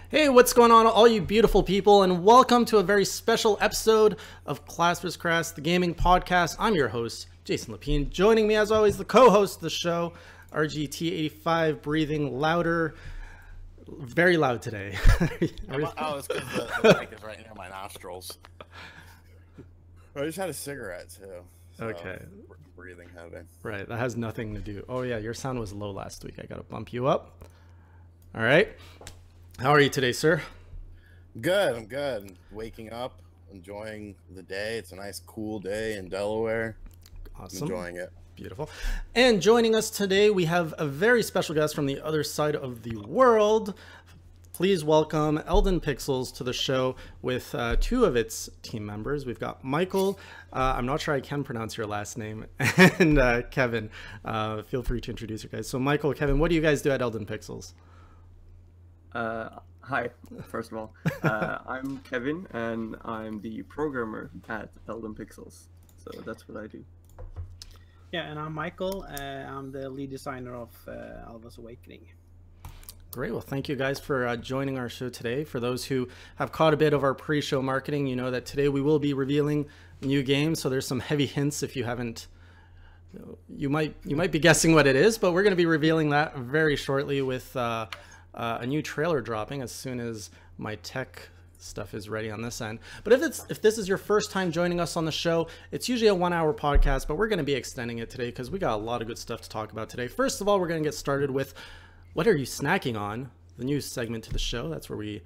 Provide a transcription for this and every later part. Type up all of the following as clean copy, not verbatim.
Hey, what's going on, all you beautiful people, and welcome to a very special episode of Class vs. Crass, the gaming podcast. I'm your host, Jason Lapine. Joining me, as always, the co-host of the show, RGT85, breathing louder, very loud today. Oh, it's because the mic is right near my nostrils. I just had a cigarette, too. So Okay. Breathing heavy. Right, that has nothing to do. Oh, yeah, your sound was low last week. I got to bump you up. All right. How are you today, sir? Good, I'm good. Waking up, enjoying the day. It's a nice, cool day in Delaware. Awesome. Enjoying it. Beautiful. And joining us today, we have a very special guest from the other side of the world. Please welcome Elden Pixels to the show with two of its team members. We've got Michael, I'm not sure I can pronounce your last name, and Kevin. Feel free to introduce you guys. So Michael, Kevin, what do you guys do at Elden Pixels? Hi, first of all. I'm Kevin, and I'm the programmer at Elden Pixels. So that's what I do. Yeah, and I'm Michael. I'm the lead designer of Alwa's Awakening. Great. Well, thank you guys for joining our show today. For those who have caught a bit of our pre-show marketing, you know that today we will be revealing new games. So there's some heavy hints if you haven't. You might be guessing what it is, but we're going to be revealing that very shortly with a new trailer dropping as soon as my tech stuff is ready on this end. But if this is your first time joining us on the show, it's usually a 1-hour podcast, but we're going to be extending it today because we got a lot of good stuff to talk about today. First of all, we're going to get started with what are you snacking on? The new segment to the show. That's where we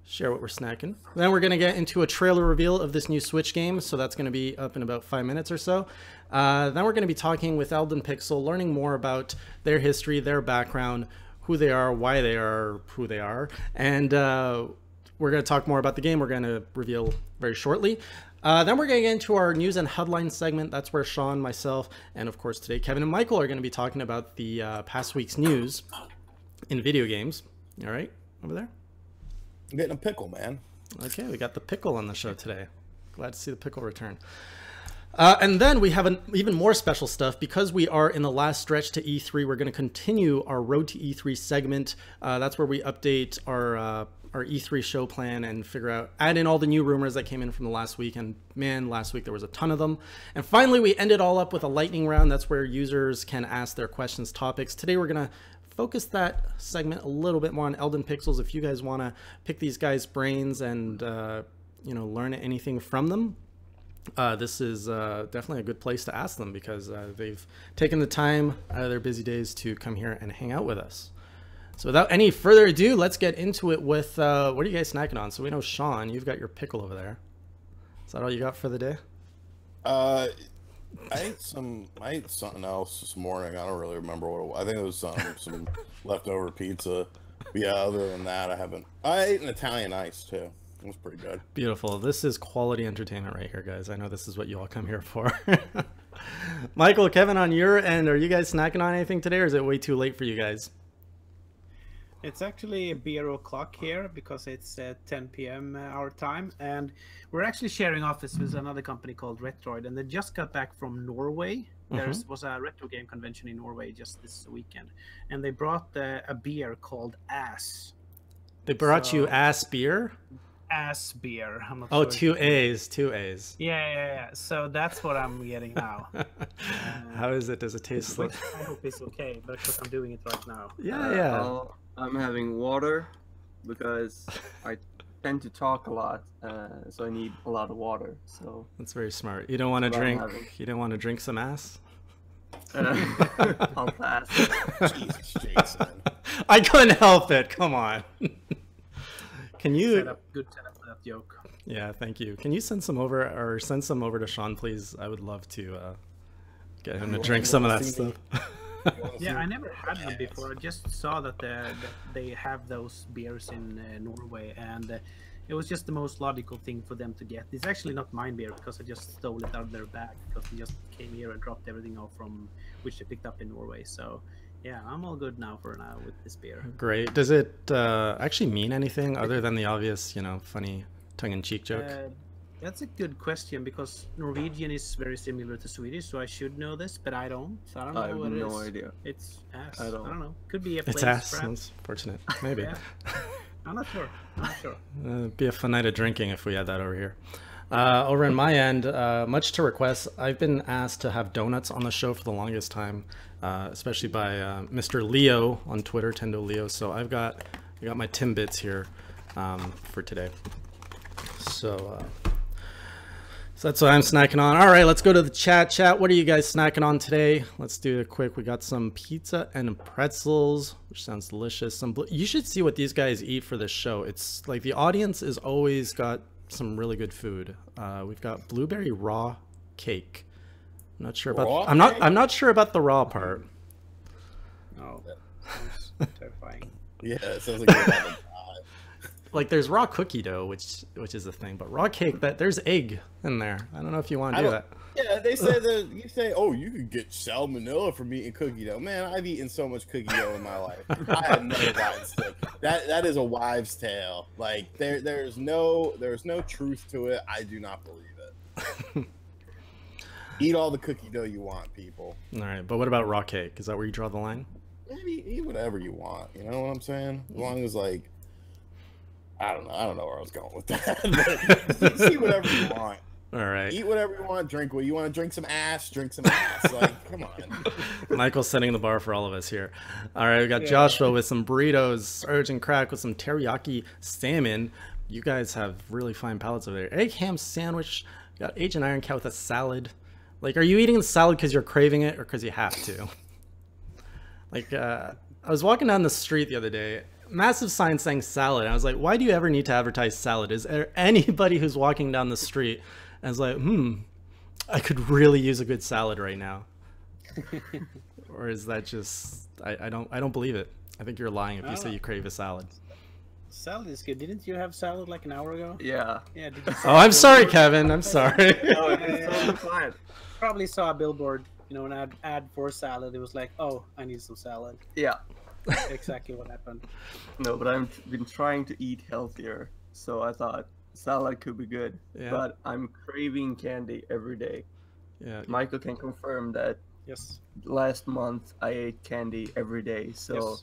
share what we're snacking. Then we're going to get into a trailer reveal of this new Switch game. So that's going to be up in about 5 minutes or so. Then we're going to be talking with Elden Pixel, learning more about their history, their background, who they are, why they are who they are. And we're going to talk more about the game. We're going to reveal very shortly. Then we're going to get into our news and headlines segment. That's where Sean, myself, and of course today Kevin and Michael are going to be talking about the past week's news in video games. All right, over there. I'm getting a pickle, man. Okay, we got the pickle on the show today. Glad to see the pickle return. And then we have even more special stuff because we are in the last stretch to E3. We're going to continue our Road to E3 segment. That's where we update our E3 show plan and add in all the new rumors that came in from the last week. And man, last week there was a ton of them. And finally, we ended all up with a lightning round. That's where users can ask their questions, topics. Today, we're going to focus that segment a little bit more on Elden Pixels. If you guys want to pick these guys' brains and learn anything from them, this is definitely a good place to ask them because they've taken the time out of their busy days to come here and hang out with us. So without any further ado, let's get into it with what are you guys snacking on? So we know, Sean, you've got your pickle over there. Is that all you got for the day? I ate something else this morning. I don't really remember what it was. I think it was some leftover pizza. But yeah, other than that, I ate an Italian ice too. It was pretty good. Beautiful. This is quality entertainment right here, guys. I know this is what you all come here for. Michael, Kevin, on your end, are you guys snacking on anything today, or is it way too late for you guys? It's actually beer o'clock here because it's 10 p.m. Our time, and we're actually sharing office with another company called Retroid, and they just got back from Norway. There was a retro game convention in Norway just this weekend, and they brought a beer called Ass. They brought you Ass beer? Ass beer. I'm not oh, sure two A's. Yeah. So that's what I'm getting now. How is it? Does it taste like? I hope it's okay, because I'm doing it right now. Yeah. I'm having water because I tend to talk a lot, so I need a lot of water. So that's very smart. You don't want to drink. You don't want to drink some ass. I'll pass. Jesus, Jason. I couldn't help it. Come on. Can you? Good setup for that joke. Yeah, thank you. Can you send some over to Sean, please? I would love to get him to drink some of that stuff. Yeah, I never had them before. I just saw that they have those beers in Norway, and it was just the most logical thing for them to get. It's actually not mine beer because I just stole it out of their bag because they just came here and dropped everything off from which they picked up in Norway. So yeah, I'm all good now for now with this beer. Great. Does it actually mean anything other than the obvious, funny tongue-in-cheek joke? That's a good question because Norwegian is very similar to Swedish, so I should know this, but I don't. So I don't know what it is. I have no idea. It's ass. I don't know. Could be a place. It's ass. Perhaps. That's fortunate. Maybe. I'm not sure. I'm not sure. It'd be a fun night of drinking if we had that over here. Over in my end, much to request, I've been asked to have donuts on the show for the longest time, especially by Mr. Leo on Twitter, Tendo Leo. So I got my Timbits here for today. So that's what I'm snacking on. All right, let's go to the chat. Chat, what are you guys snacking on today? Let's do it quick. We got some pizza and pretzels, which sounds delicious. You should see what these guys eat for this show. It's like the audience has always got some really good food. We've got blueberry raw cake. I'm not sure about. Raw I'm not sure about the raw part. Oh, sounds terrifying. Yeah, it sounds like you're about to die. Like there's raw cookie dough, which is a thing, but raw cake, that there's egg in there. I don't know if you want to do that. Yeah, they said that you say, oh, you could get salmonella from eating cookie dough. Man, I've eaten so much cookie dough in my life. I have never gotten sick. That is a wives' tale. Like there's no truth to it. I do not believe it. Eat all the cookie dough you want, people. All right, but what about raw cake? Is that where you draw the line? Maybe eat whatever you want. You know what I'm saying? As long as like, I don't know where I was going with that. See whatever you want. All right. Eat whatever you want. Drink what you want to drink. Some ass. Drink some ass. Like, come on. Michael's setting the bar for all of us here. All right, we got Joshua with some burritos, Serge and Crack with some teriyaki salmon. You guys have really fine palates over there. Egg ham sandwich. You got Agent Iron Cat with a salad. Like, are you eating the salad because you're craving it or because you have to? Like, I was walking down the street the other day. Massive sign saying salad. I was like, why do you ever need to advertise salad? Is there anybody who's walking down the street and is like, I could really use a good salad right now? Or is that just, I don't believe it. I think you're lying if you say you crave a salad. Salad is good. Didn't you have salad like an hour ago? Yeah. Yeah. Did you Oh, I'm sorry, Kevin. I'm sorry. No, it's totally fine. Probably saw a billboard, an ad for salad. It was like, oh, I need some salad. Yeah. Exactly what happened. No, but I've been trying to eat healthier, so I thought salad could be good. Yeah. But I'm craving candy every day. Yeah. Michael can confirm that. Yes. Last month I ate candy every day, so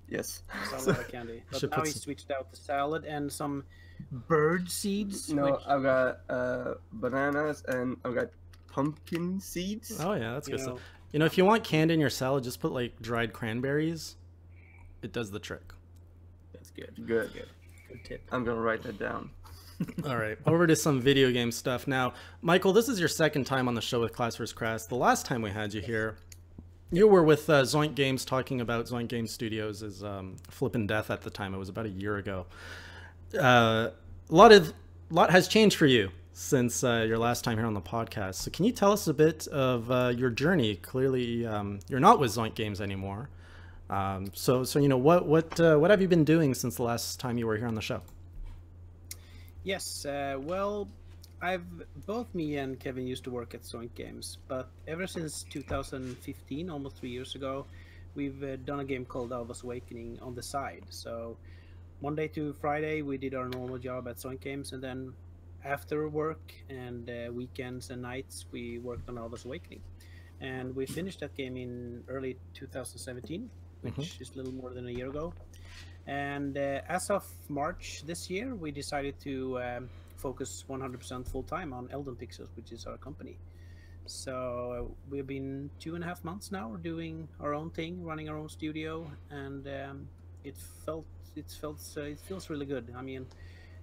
yes. Salad or candy. But Should now put he some- switched out the salad and some bird seeds. No, which, I've got bananas and I've got pumpkin seeds. Oh, yeah, that's good you stuff. know, If you want candy in your salad, just put like dried cranberries. It does the trick. that's good. Good. Good tip. I'm gonna write that down. All right, over to some video game stuff now. Michael, this is your second time on the show with Class vs. Crass. The last time we had you here, you were with Zoink Games talking about Zoink Games Studios' Flippin' Death at the time. It was about a year ago. A lot has changed for you since your last time here on the podcast. So can you tell us a bit of your journey? Clearly, you're not with Zoink Games anymore. So what have you been doing since the last time you were here on the show? Yes, well, both me and Kevin used to work at Zoink Games, but ever since 2015, almost 3 years ago, we've done a game called Alwa's Awakening on the side. So Monday to Friday, we did our normal job at Zoink Games, and then after work and weekends and nights, we worked on Alwa's Awakening. And we finished that game in early 2017, which is a little more than a year ago. And as of March this year, we decided to focus 100% full-time on Elden Pixels, which is our company. So we've been 2.5 months now doing our own thing, running our own studio, and it feels really good. I mean,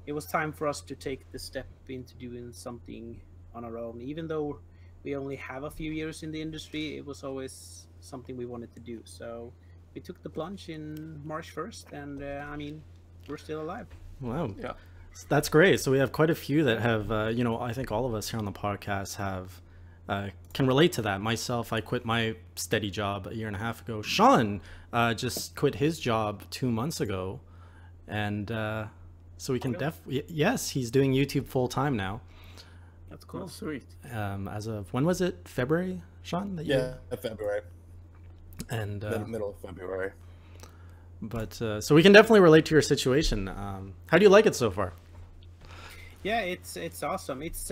it was time for us to take the step into doing something on our own. Even though we only have a few years in the industry, it was always something we wanted to do. So we took the plunge in March 1st, and I mean, we're still alive. Wow. Yeah. That's great. So we have quite a few that have, I think all of us here on the podcast have, can relate to that. Myself, I quit my steady job a year and a half ago. Sean just quit his job 2 months ago. And so we can yes, he's doing YouTube full time now. That's cool. Oh, sweet. As of, when was it? February, Sean? February. And Middle of February. But so we can definitely relate to your situation. How do you like it so far? Yeah, it's awesome. It's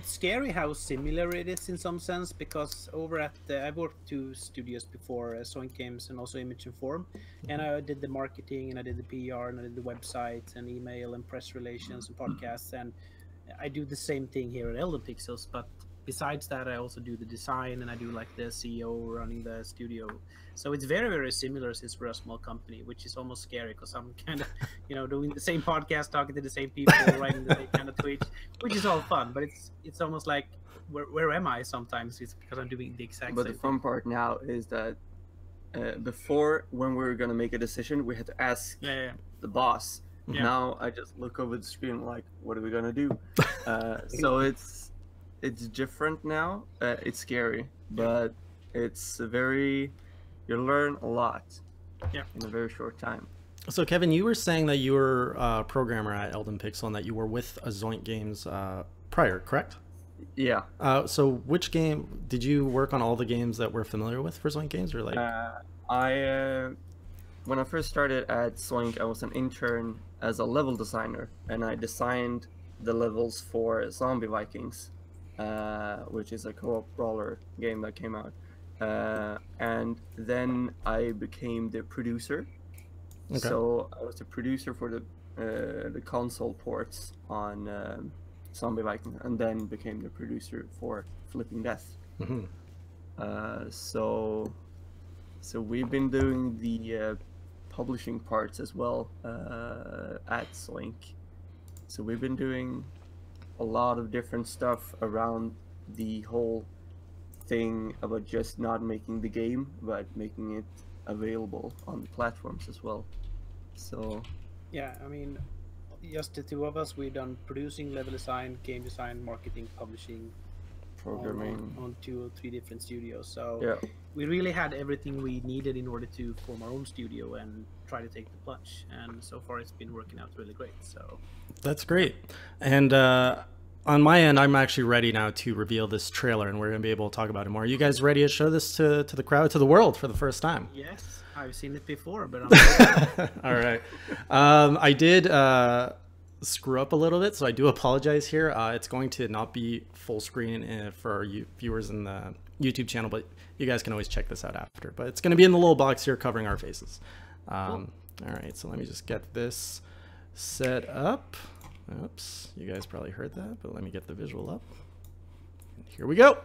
scary how similar it is in some sense, because over at I've worked 2 studios before, Soink Games and also Image and Form, and I did the marketing and I did the PR and I did the website and email and press relations and podcasts, and I do the same thing here at Elden Pixels. But besides that, I also do the design and I do like the CEO running the studio. So it's very, very similar since we're a small company, which is almost scary because I'm kind of, doing the same podcast, talking to the same people, writing the same kind of tweets, which is all fun. But it's almost like, where am I sometimes? It's because I'm doing the exact But same the fun part now is that before, when we were gonna make a decision, we had to ask the boss. Yeah. Now I just look over the screen like, what are we gonna do? So it's different now. It's scary, but it's you learn a lot in a very short time. So Kevin, you were saying that you were a programmer at Elden Pixel and that you were with Zoink Games prior, correct? Yeah. So which game did you work on? All the games that we're familiar with for Zoink Games, or like? When I first started at Zoink, I was an intern as a level designer, and I designed the levels for Zombie Vikings, which is a co-op brawler game that came out. And then I became the producer. Okay. So I was the producer for the console ports on Zombie Viking, and then became the producer for Flipping Death. Mm-hmm. So we've been doing the publishing parts as well at Zoink. So we've been doing a lot of different stuff around the whole thing about just not making the game, but making it available on the platforms as well. So yeah, I mean, just the two of us, we've done producing, level design, game design, marketing, publishing, programming on 2 or 3 different studios. So yeah, we really had everything we needed in order to form our own studio and try to take the plunge. And so far, it's been working out really great. So that's great. And on my end, I'm actually ready now to reveal this trailer, and we're going to be able to talk about it more. Are you guys ready to show this to the crowd, to the world for the first time? Yes, I've seen it before, but I'm all right. I did screw up a little bit, so I do apologize here. It's going to not be full screen for our viewers in the YouTube channel, but you guys can always check this out after. But it's going to be in the little box here covering our faces. Cool. All right, so let me just get this set up. Oops, you guys probably heard that, but let me get the visual up. Here we go.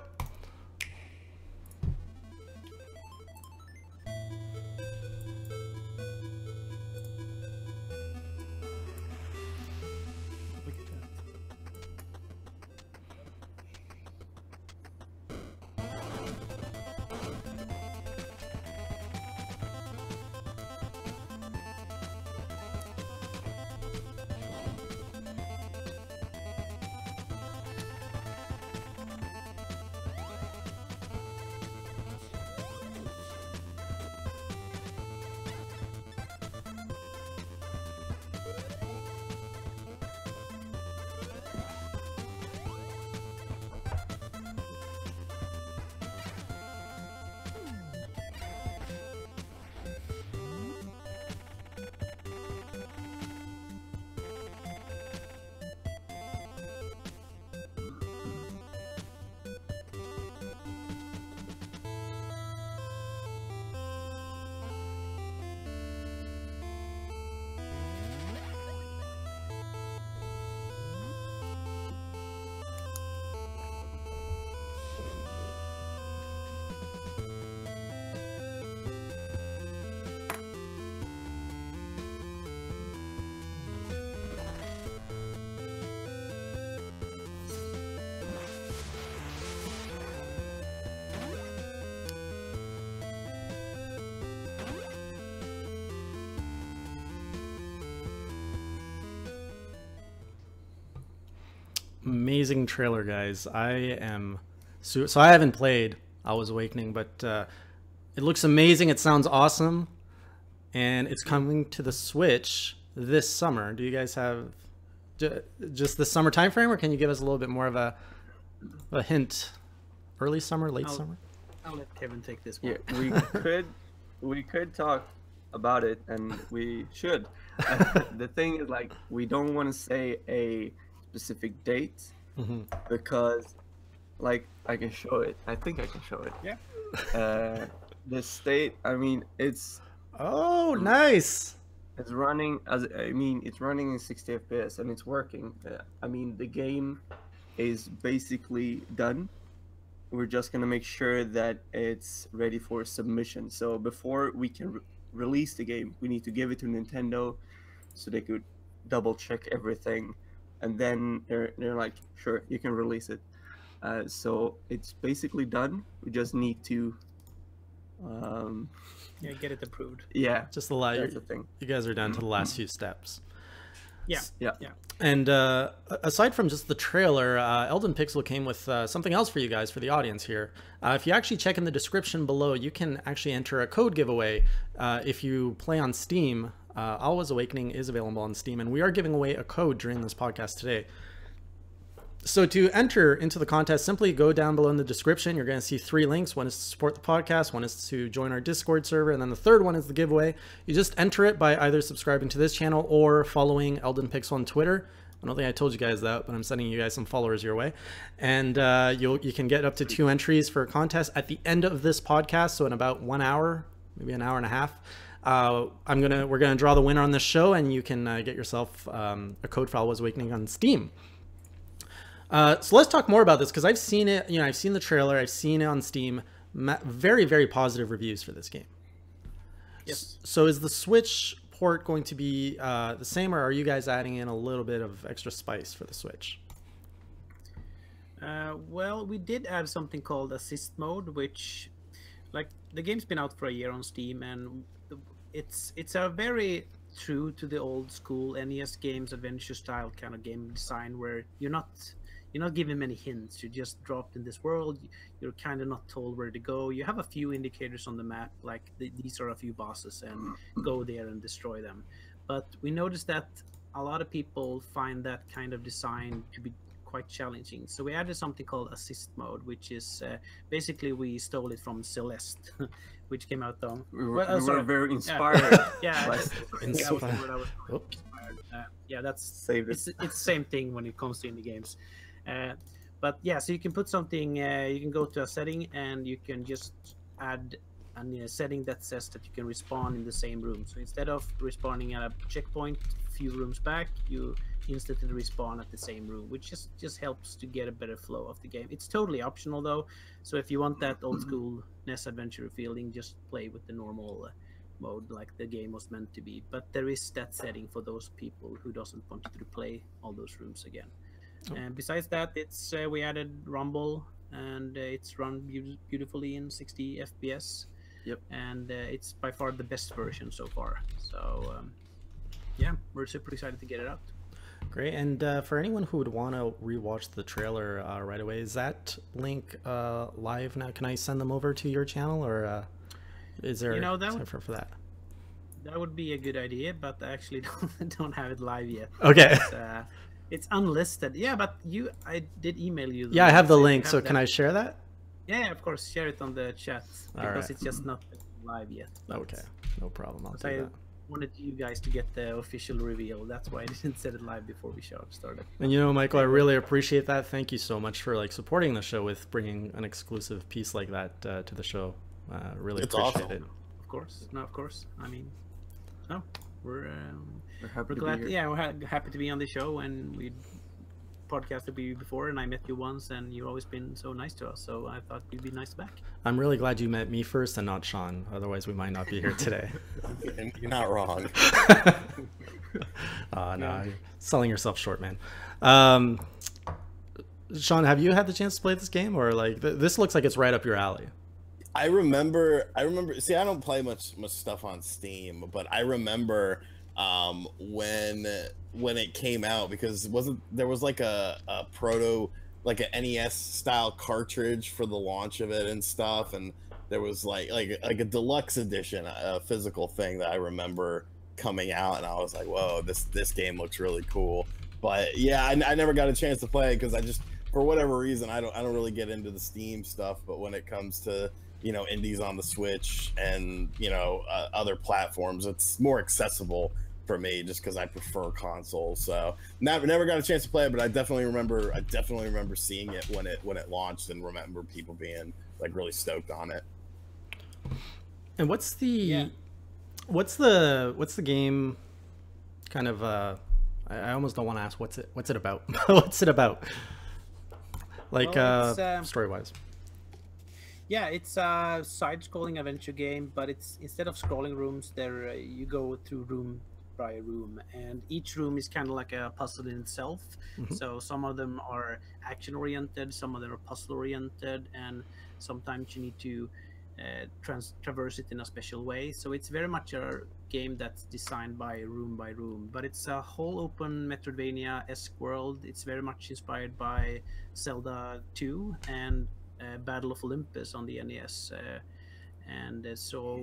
Amazing trailer, guys. I am so I haven't played I Was Awakening, but it looks amazing. It sounds awesome, and it's coming to the Switch this summer. Do you guys have just the summer time frame, or can you give us a little bit more of a hint? Early summer, late summer? I'll let Kevin take this one. Yeah, we could talk about it, and we should. The thing is, like, we don't want to say a specific date, Mm-hmm. because, like, I can show it. I think I can show it. Yeah. The state. I mean, it's Nice. running it's running in 60 FPS and it's working. I mean, the game is basically done. We're just gonna make sure that it's ready for submission. So before we can release the game, we need to give it to Nintendo so they could double check everything, and then they're like, sure, you can release it. So it's basically done. We just need to Yeah, get it approved. yeah, Just allow that's the thing. you guys are down to the last few steps. Yeah. Yeah. And aside from just the trailer, Elden Pixel came with something else for you guys, for the audience here. If you actually check in the description below, you can actually enter a code giveaway if you play on Steam. Alwa's Awakening is available on Steam, and we are giving away a code during this podcast today. So to enter into the contest, simply go down below in the description. You're going to see 3 links. One is to support the podcast, one is to join our Discord server, and then the third one is the giveaway. You just enter it by either subscribing to this channel or following Elden Pixel on Twitter. I don't think I told you guys that, but I'm sending you guys some followers your way. And you can get up to 2 entries for a contest at the end of this podcast. So in about 1 hour, maybe an hour and a half, we're gonna draw the winner on this show, and you can get yourself a code for Alwa's Awakening on Steam. So let's talk more about this, because I've seen it. I've seen the trailer. I've seen it on Steam. Very, very positive reviews for this game. Yes. So is the Switch port going to be the same, or are you guys adding in a little bit of extra spice for the Switch? Well, we did add something called assist mode, which, like, the game's been out for a year on Steam, and it's a very true to the old school NES games, adventure style kind of game design, where you're not given many hints. You're just dropped in this world. You're kind of not told where to go. You have a few indicators on the map, like these are a few bosses, and go there and destroy them. But we noticed that a lot of people find that kind of design to be quite challenging. So we added something called assist mode, which is basically, we stole it from Celeste, which came out on. We were very inspired. Yeah, Inspired. Yeah, that's Saved it. it's the same thing when it comes to indie games. But yeah, so you can put something. You can go to a setting, and you can just add a setting that says that you can respawn in the same room. So instead of respawning at a checkpoint a few rooms back, you instantly respawn at the same room, which just helps to get a better flow of the game. It's totally optional though, so if you want that old school NES adventure feeling, just play with the normal mode like the game was meant to be. But there is that setting for those people who doesn't want to play all those rooms again. And besides that, it's we added Rumble, and it's run beautifully in 60 FPS. Yep. And it's by far the best version so far. So yeah, we're super excited to get it out. Great. And for anyone who would want to rewatch the trailer right away, is that link live now? Can I send them over to your channel, or is there time for that? That would be a good idea, but I actually don't have it live yet. Okay. It's unlisted. Yeah, but I did email you. Yeah, I have the link. Have so can I share that? Yeah, of course. Share it on the chat, because it's just not live yet. Okay, no problem. I'll do I that. wanted you guys to get the official reveal. That's why I didn't set it live before we started. And Michael, I really appreciate that. Thank you so much for supporting the show with bringing an exclusive piece like that to the show. Really appreciate awesome. it. Of course. No, of course. I mean, no, we're happy to glad. be here. Yeah, we're happy to be on the show, and we podcasted with you before, and I met you once, and you've always been so nice to us. So I thought you'd be nice back. I'm really glad you met me first and not Sean. Otherwise, we might not be here today. You're not wrong. No, you're selling yourself short, man. Sean, have you had the chance to play this game, or this looks like it's right up your alley? I remember. See, I don't play much stuff on Steam, but I remember when it came out, because there was like a proto, like an NES style cartridge for the launch of it and stuff, and there was like a deluxe edition, a physical thing that I remember coming out, and I was like, whoa, this game looks really cool. But yeah, I never got a chance to play it, because I just, for whatever reason, I don't really get into the Steam stuff. But when it comes to indies on the Switch and other platforms, it's more accessible for me, just because I prefer consoles. So never got a chance to play it, but I definitely remember seeing it when it launched, and remember people being like really stoked on it. And what's the game kind of I almost don't want to ask what's it about. What's it about? Like story wise. Yeah, it's a side-scrolling adventure game, but it's instead of scrolling rooms, there you go through room by room, and each room is kind of like a puzzle in itself. So some of them are action-oriented, some of them are puzzle-oriented, and sometimes you need to traverse it in a special way. So it's very much a game that's designed by room, but it's a whole open Metroidvania-esque world. It's very much inspired by Zelda 2 and Battle of Olympus on the NES, so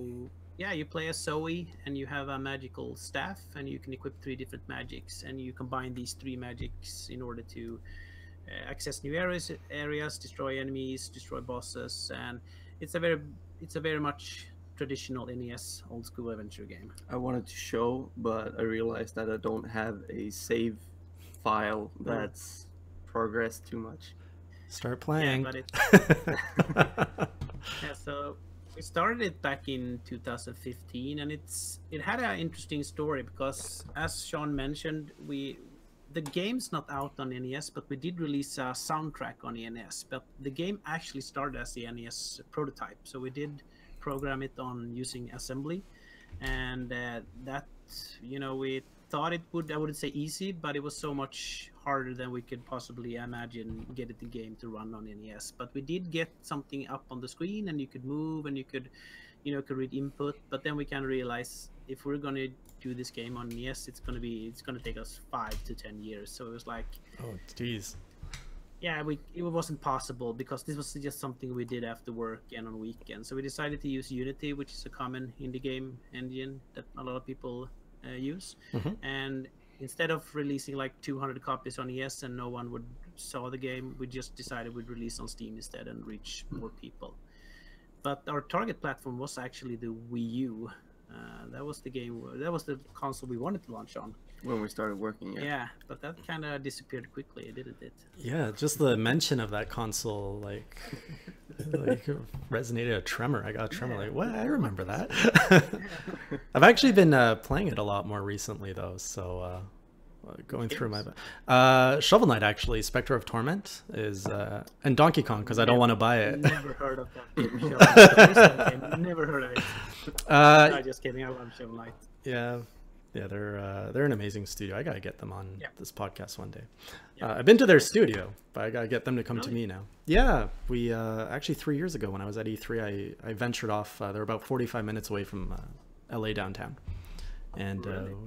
yeah, you play as Zoe, and you have a magical staff, and you can equip 3 different magics, and you combine these 3 magics in order to access new areas, destroy enemies, destroy bosses, and it's a very much traditional NES old school adventure game. I wanted to show, but I realized that I don't have a save file that's progressed too much. Start playing. Yeah, so we started it back in 2015, and it had an interesting story because, as Sean mentioned, the game's not out on NES, but we did release a soundtrack on the NES. But the game actually started as the NES prototype, so we did program it on using assembly, and that we thought it would, I wouldn't say easy, but it was so much harder than we could possibly imagine get the game to run on NES. But we did get something up on the screen, and you could move, and you could read input. But then we kind of realized if we're gonna do this game on NES, it's gonna take us 5 to 10 years. So it was like, oh geez. Yeah, it wasn't possible because this was just something we did after work and on weekends. So we decided to use Unity, which is a common indie game engine that a lot of people use, and instead of releasing like 200 copies on ES and no one would saw the game, we just decided we'd release on Steam instead and reach more people. But our target platform was actually the Wii U. That was the console we wanted to launch on when we started working. Yeah, but that kind of disappeared quickly, didn't it? Yeah, just the mention of that console like resonated a tremor. I got a tremor. Like, what? I remember that. I've actually been playing it a lot more recently though, so going through my Shovel Knight, actually, Spectre of Torment is and Donkey Kong, because I don't want to buy it. Never heard of that game. Never heard of it. No, just kidding. I love Shovel Knight. Yeah, they're an amazing studio. I gotta get them on this podcast one day. I've been to their studio, but I gotta get them to come to me now. Yeah, we actually 3 years ago when I was at E3, I ventured off. They're about 45 minutes away from LA downtown. And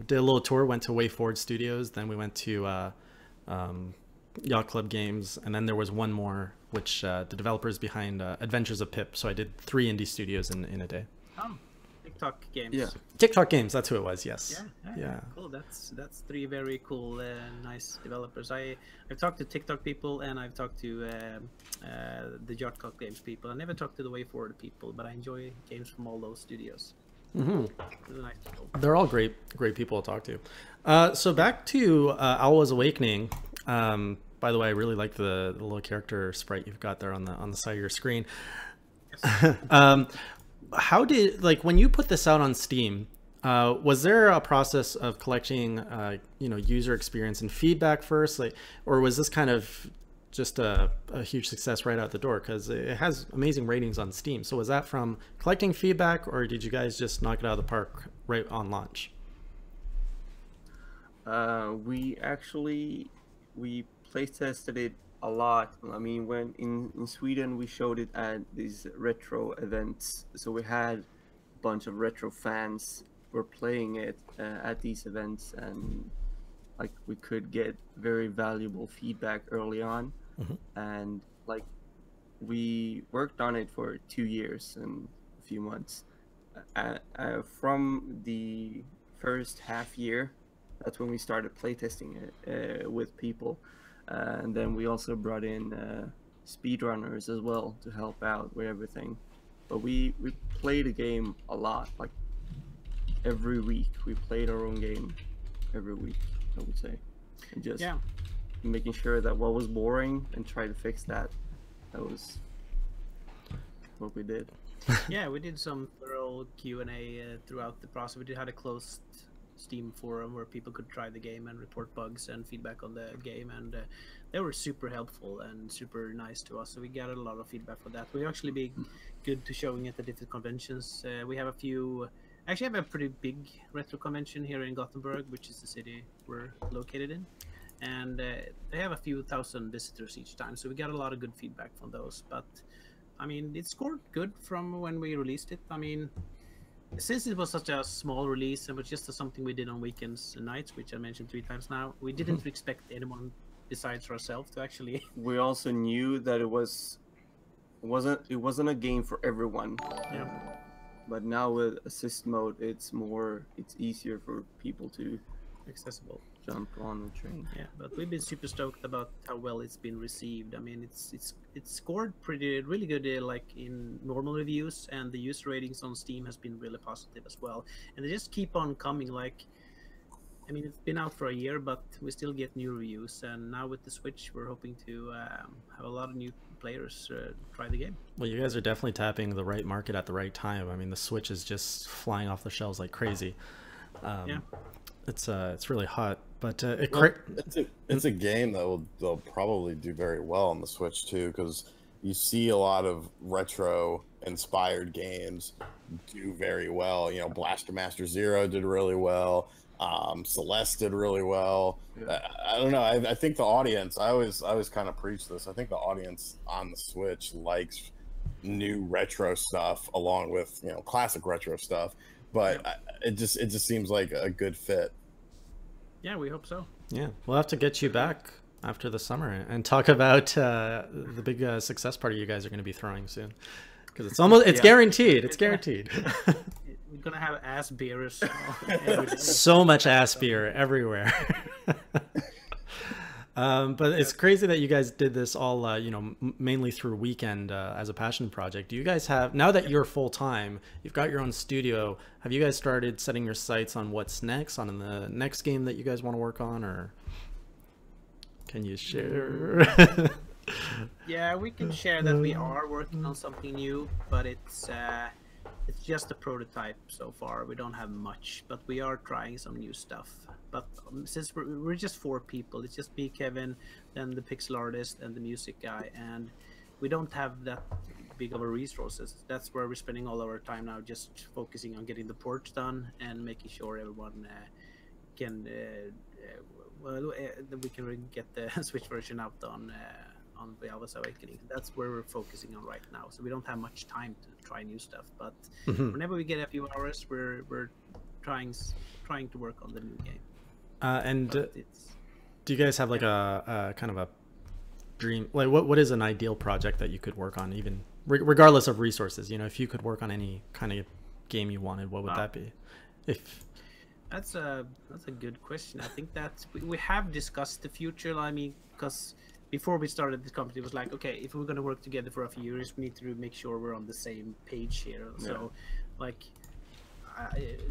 did a little tour, went to Way Forward Studios, then we went to Yacht Club Games, and then there was one more, which the developers behind Adventures of Pip. So I did 3 indie studios in a day. Oh, TikTok Games. Yeah, TikTok Games, that's who it was, yes. Yeah. Cool, that's 3 very cool, nice developers. I've talked to TikTok people, and I've talked to the Yacht Club Games people. I never talked to the Way Forward people, but I enjoy games from all those studios. Nice. They're all great people to talk to. So back to Alwa's Awakening. By the way, I really like the little character sprite you've got there on the side of your screen. Yes. How did, like, when you put this out on Steam, was there a process of collecting user experience and feedback first, like, or was this kind of just a huge success right out the door, because it has amazing ratings on Steam? So was that from collecting feedback, or did you guys just knock it out of the park right on launch? We play tested it a lot. I mean, when in Sweden we showed it at these retro events, so we had a bunch of retro fans were playing it at these events, and like we could get very valuable feedback early on. And like we worked on it for 2 years and a few months. From the first half year, that's when we started playtesting it with people, and then we also brought in speedrunners as well to help out with everything. But we played the game a lot, like every week we played our own game every week, I would say, and just Yeah. making sure that what was boring and try to fix that. That was what we did. Yeah, we did some thorough Q&A throughout the process. We did had a closed Steam forum where people could try the game and report bugs and feedback on the game, and they were super helpful and super nice to us. So we got a lot of feedback for that. We'll actually be good to showing at the different conventions. We have a few. Actually, have a pretty big retro convention here in Gothenburg, which is the city we're located in, and they have a few thousand visitors each time. So we got a lot of good feedback from those. But I mean, it scored good from when we released it. I mean, since it was such a small release and was just something we did on weekends and nights, which I mentioned 3 times now, we didn't expect anyone besides ourselves to actually. We also knew that it wasn't a game for everyone. Yeah. But now with assist mode, it's easier for people to Accessible. jump on the train. Yeah, but we've been super stoked about how well it's been received. I mean, it's scored really good, like in normal reviews, and the user ratings on Steam has been really positive as well. And they just keep on coming. Like, I mean, it's been out for a year, but we still get new reviews. And now with the Switch, we're hoping to have a lot of new players try the game. Well, you guys are definitely tapping the right market at the right time. I mean, the Switch is just flying off the shelves like crazy. Yeah. It's really hot, but it's a game that they'll probably do very well on the Switch too, because you see a lot of retro inspired games do very well. You know, Blaster Master Zero did really well. Celeste did really well. Yeah. I don't know. I think the audience. I always kind of preach this. I think the audience on the Switch likes new retro stuff along with classic retro stuff. But it just seems like a good fit. Yeah, we hope so. Yeah, we'll have to get you back after the summer and talk about the big success party you guys are going to be throwing soon, because it's guaranteed. It's guaranteed. We're gonna have ass beers. So much ass beer everywhere. But it's crazy that you guys did this all, mainly through weekend as a passion project. Do you guys have, now that you're full time, you've got your own studio, have you guys started setting your sights on what's next, on the next game that you guys want to work on, or can you share? Yeah, we can share that we are working on something new, but it's just a prototype so far. We don't have much, but we are trying some new stuff. But since we're just 4 people, it's just me, Kevin, then the pixel artist and the music guy, and we don't have that big of a resources. That's where we're spending all our time now, just focusing on getting the ports done and making sure everyone can that we can get the Switch version out on Alwa's Awakening. That's where we're focusing on right now. So we don't have much time to try new stuff, but whenever we get a few hours, we're trying to work on the new game. Do you guys have like a kind of a dream, like what is an ideal project that you could work on, even regardless of resources? If you could work on any kind of game you wanted, what would that be? That's a good question. I think that we have discussed the future. I mean, because before we started this company, it was like, okay, if we're going to work together for a few years, we need to make sure we're on the same page here. Yeah. So, like,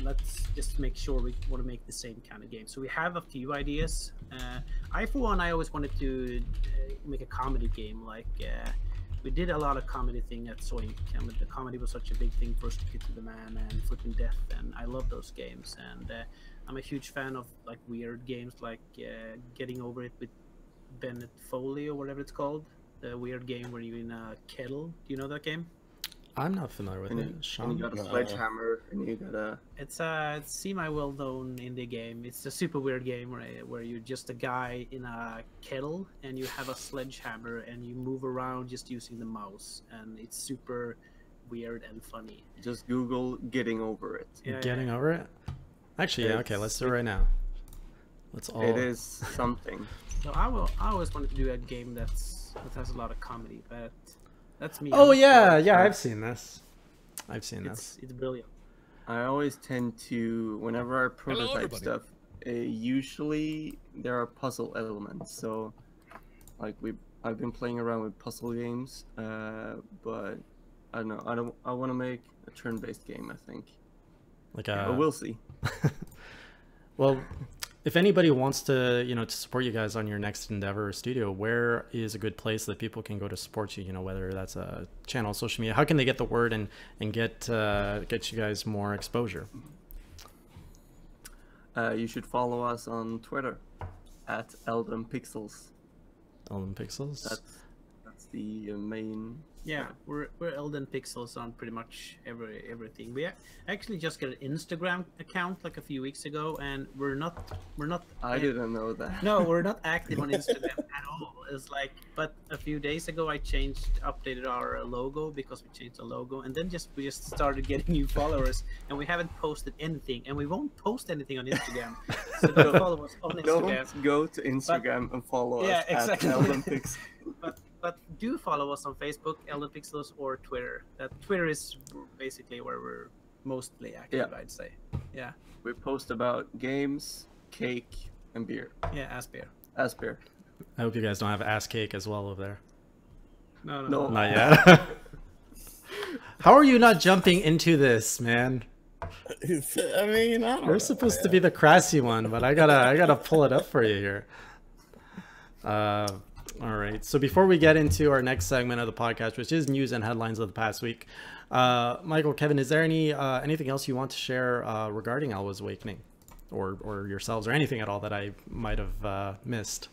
let's just make sure we want to make the same kind of game. So we have a few ideas. For one, I always wanted to make a comedy game. Like, we did a lot of comedy thing at Zoink. I mean, the comedy was such a big thing for Stick It to the Man and Flipping Death, and I love those games. And I'm a huge fan of like weird games, like Getting Over It with Bennett Foley or whatever it's called. The weird game where you're in a kettle. Do you know that game? I'm not familiar with it. Sean? And you got a sledgehammer, and you got a... It's semi-well-known indie game. It's a super weird game where you're just a guy in a kettle, and you have a sledgehammer, and you move around just using the mouse, and it's super weird and funny. Just Google Getting Over It. Yeah, Getting Over It? Actually, yeah, okay, let's do it right now. It is something. So I always wanted to do a game that has a lot of comedy, but... That's me. Oh yeah, I've seen this. It's brilliant. I always tend to, whenever I prototype stuff, usually there are puzzle elements. So, like I've been playing around with puzzle games, but I don't know. I want to make a turn-based game. I think. Like but we'll see. Well, if anybody wants to, to support you guys on your next endeavor or studio, where is a good place that people can go to support you? Whether that's a channel, social media, how can they get the word and get you guys more exposure? You should follow us on Twitter at Elden Pixels. Elden Pixels. That's the main. Yeah, we're Elden Pixels on pretty much everything. We actually just got an Instagram account like a few weeks ago, and we're not. I didn't know that. No, we're not active on Instagram at all. It's like, but a few days ago I updated our logo because we changed the logo, and then we just started getting new followers, and we haven't posted anything, and we won't post anything on Instagram. So don't follow us on Instagram. Don't go to Instagram and follow us at Elden Pixels. But do follow us on Facebook, Elden Pixels, or Twitter. Twitter is basically where we're mostly active, I'd say. Yeah. We post about games, cake, and beer. Yeah, ass beer. Ass beer. I hope you guys don't have ass cake as well over there. No. Not yet. How are you not jumping into this, man? I mean, I don't know. We're supposed to be the crassy one, but I gotta pull it up for you here. All right. So before we get into our next segment of the podcast, which is news and headlines of the past week, Michael, Kevin, is there anything else you want to share regarding Alwa's Awakening, or yourselves, or anything at all that I might have missed?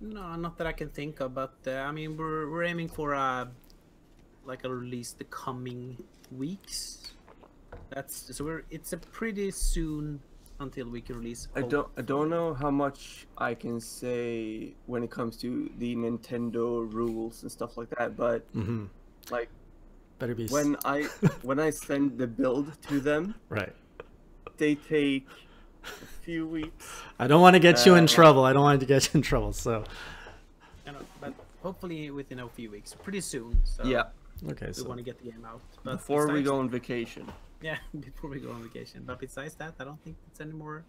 No, not that I can think of. But I mean, we're aiming for a release the coming weeks. It's a pretty soon until we can release. I don't know how much I can say when it comes to the Nintendo rules and stuff like that, but like better be when I send the build to them, right, they take a few weeks. I don't want to get you in trouble. I don't want to get you in trouble. So, but hopefully within a few weeks, pretty soon. So yeah. Okay. We want to get the game out before we go on vacation. Yeah, before we go on vacation. But besides that, I don't think it's any more.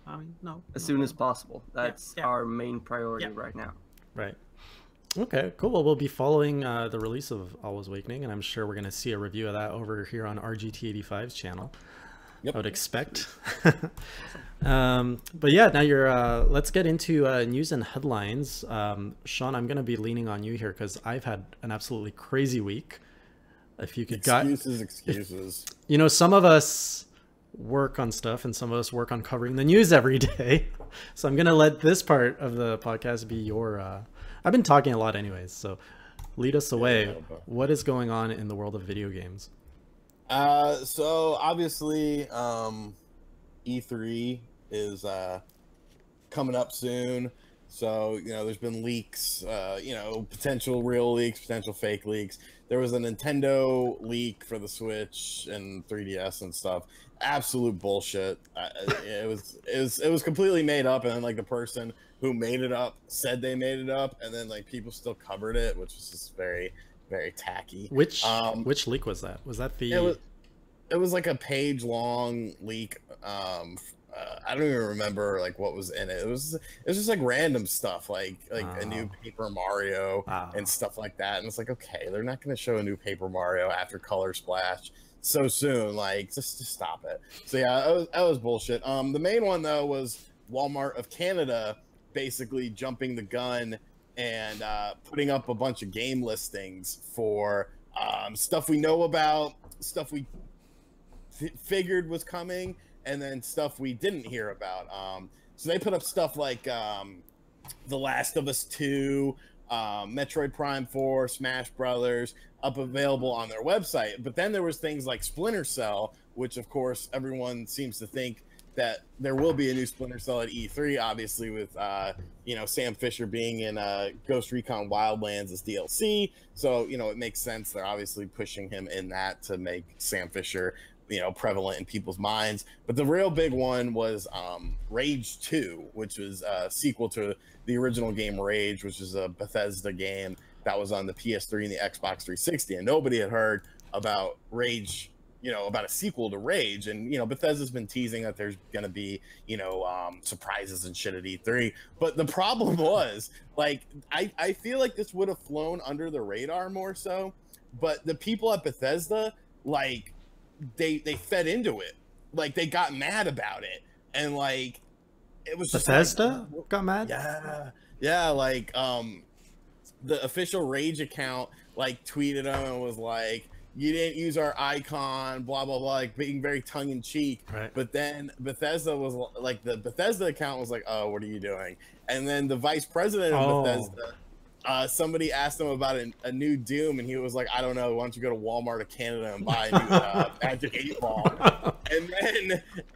I mean, no. As soon as possible. That's our main priority right now. Right. Okay, cool. Well, we'll be following the release of Alwa's Awakening, and I'm sure we're going to see a review of that over here on RGT85's channel. Yep. I would expect. But yeah, now let's get into news and headlines. Sean, I'm going to be leaning on you here because I've had an absolutely crazy week. If you could excuses. Some of us work on stuff and some of us work on covering the news every day. So I'm going to let this part of the podcast be your, I've been talking a lot anyways. So lead us away. What is going on in the world of video games? So obviously, E3 is, coming up soon. So, there's been leaks, potential real leaks, potential fake leaks. There was a Nintendo leak for the Switch and 3DS and stuff. Absolute bullshit. It was completely made up, and then the person who made it up said they made it up, and then people still covered it, which was just very, very tacky. Which leak was that? Was that the? It was like a page-long leak. I don't even remember what was in it. It was just random stuff, like a new Paper Mario and stuff like that. And it's okay, they're not going to show a new Paper Mario after Color Splash so soon. Just stop it. So yeah, that was bullshit. The main one though was Walmart of Canada basically jumping the gun and putting up a bunch of game listings for stuff we know about, stuff we figured was coming, and then stuff we didn't hear about. So they put up stuff like The Last of Us 2, Metroid Prime 4, Smash Brothers, up available on their website. But then there was things like Splinter Cell, which of course everyone seems to think that there will be a new Splinter Cell at E3, obviously with Sam Fisher being in Ghost Recon Wildlands as DLC. So it makes sense. They're obviously pushing him in that to make Sam Fisher prevalent in people's minds. But the real big one was Rage 2, which was a sequel to the original game Rage, which is a Bethesda game that was on the PS3 and the Xbox 360, and nobody had heard about Rage, about a sequel to Rage. And Bethesda's been teasing that there's gonna be surprises and shit at E3. But the problem was, I feel like this would have flown under the radar more so, but the people at Bethesda, they fed into it. They got mad about it. and like it was just Bethesda like, got mad. Yeah, like the official Rage account like tweeted him and was like, you didn't use our icon, blah blah blah, like being very tongue in cheek. Right. But then Bethesda was like, the Bethesda account was like, oh, what are you doing? And then the vice president of Bethesda, somebody asked him about a new Doom, and he was like, I don't know, why don't you go to Walmart of Canada and buy a new Magic 8 Ball?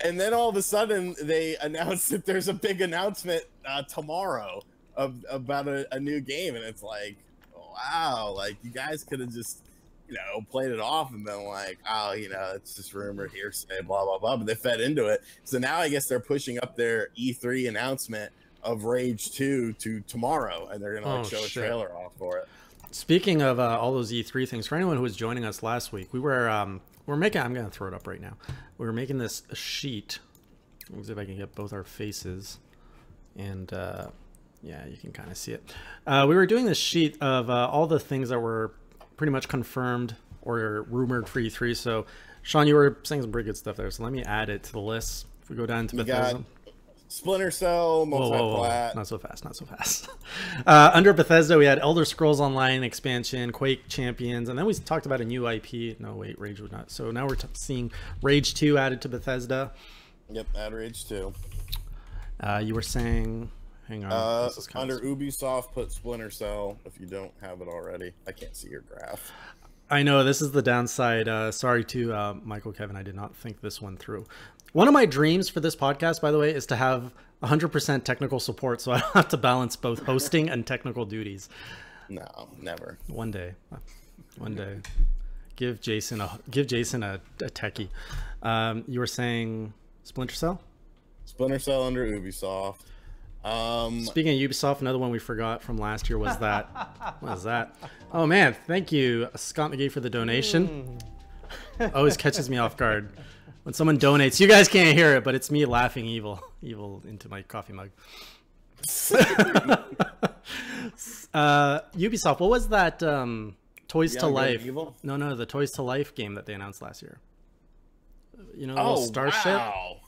And then all of a sudden they announced that there's a big announcement tomorrow about a new game, and it's like, wow, like you guys could have just, you know, played it off and been like, oh, you know, it's just rumor, hearsay, blah blah blah. But they fed into it, so now I guess they're pushing up their E3 announcement of Rage 2 to tomorrow, and they're gonna like show a trailer off for it. Speaking of all those E3 things, for anyone who was joining us last week, we're making, I'm gonna throw it up right now. We were making this sheet. Let me see if I can get both our faces, and yeah, you can kind of see it. We were doing this sheet of all the things that were pretty much confirmed or rumored for E3. So, Sean, you were saying some pretty good stuff there. So let me add it to the list. If we go down to Bethesda. Splinter Cell, multi-plat. Not so fast, not so fast. Under Bethesda, we had Elder Scrolls Online expansion, Quake Champions, and then we talked about a new IP. No, wait, Rage was not. So now we're seeing Rage 2 added to Bethesda. Yep, add Rage 2. You were saying, hang on. Under Ubisoft, put Splinter Cell if you don't have it already. I can't see your graph. I know, this is the downside. Sorry to Michael, Kevin, I did not think this one through. One of my dreams for this podcast, by the way, is to have 100% technical support, so I don't have to balance both hosting and technical duties. No, never. One day. Give Jason a techie. You were saying Splinter Cell? Splinter Cell under Ubisoft. Speaking of Ubisoft, another one we forgot from last year was that. What is that? Oh man, thank you, Scott McGee, for the donation. Always catches me off guard when someone donates. You guys can't hear it, but it's me laughing evil into my coffee mug. Ubisoft, what was that Toys to Life? No, the Toys to Life game that they announced last year. You know, the little Starship? Wow.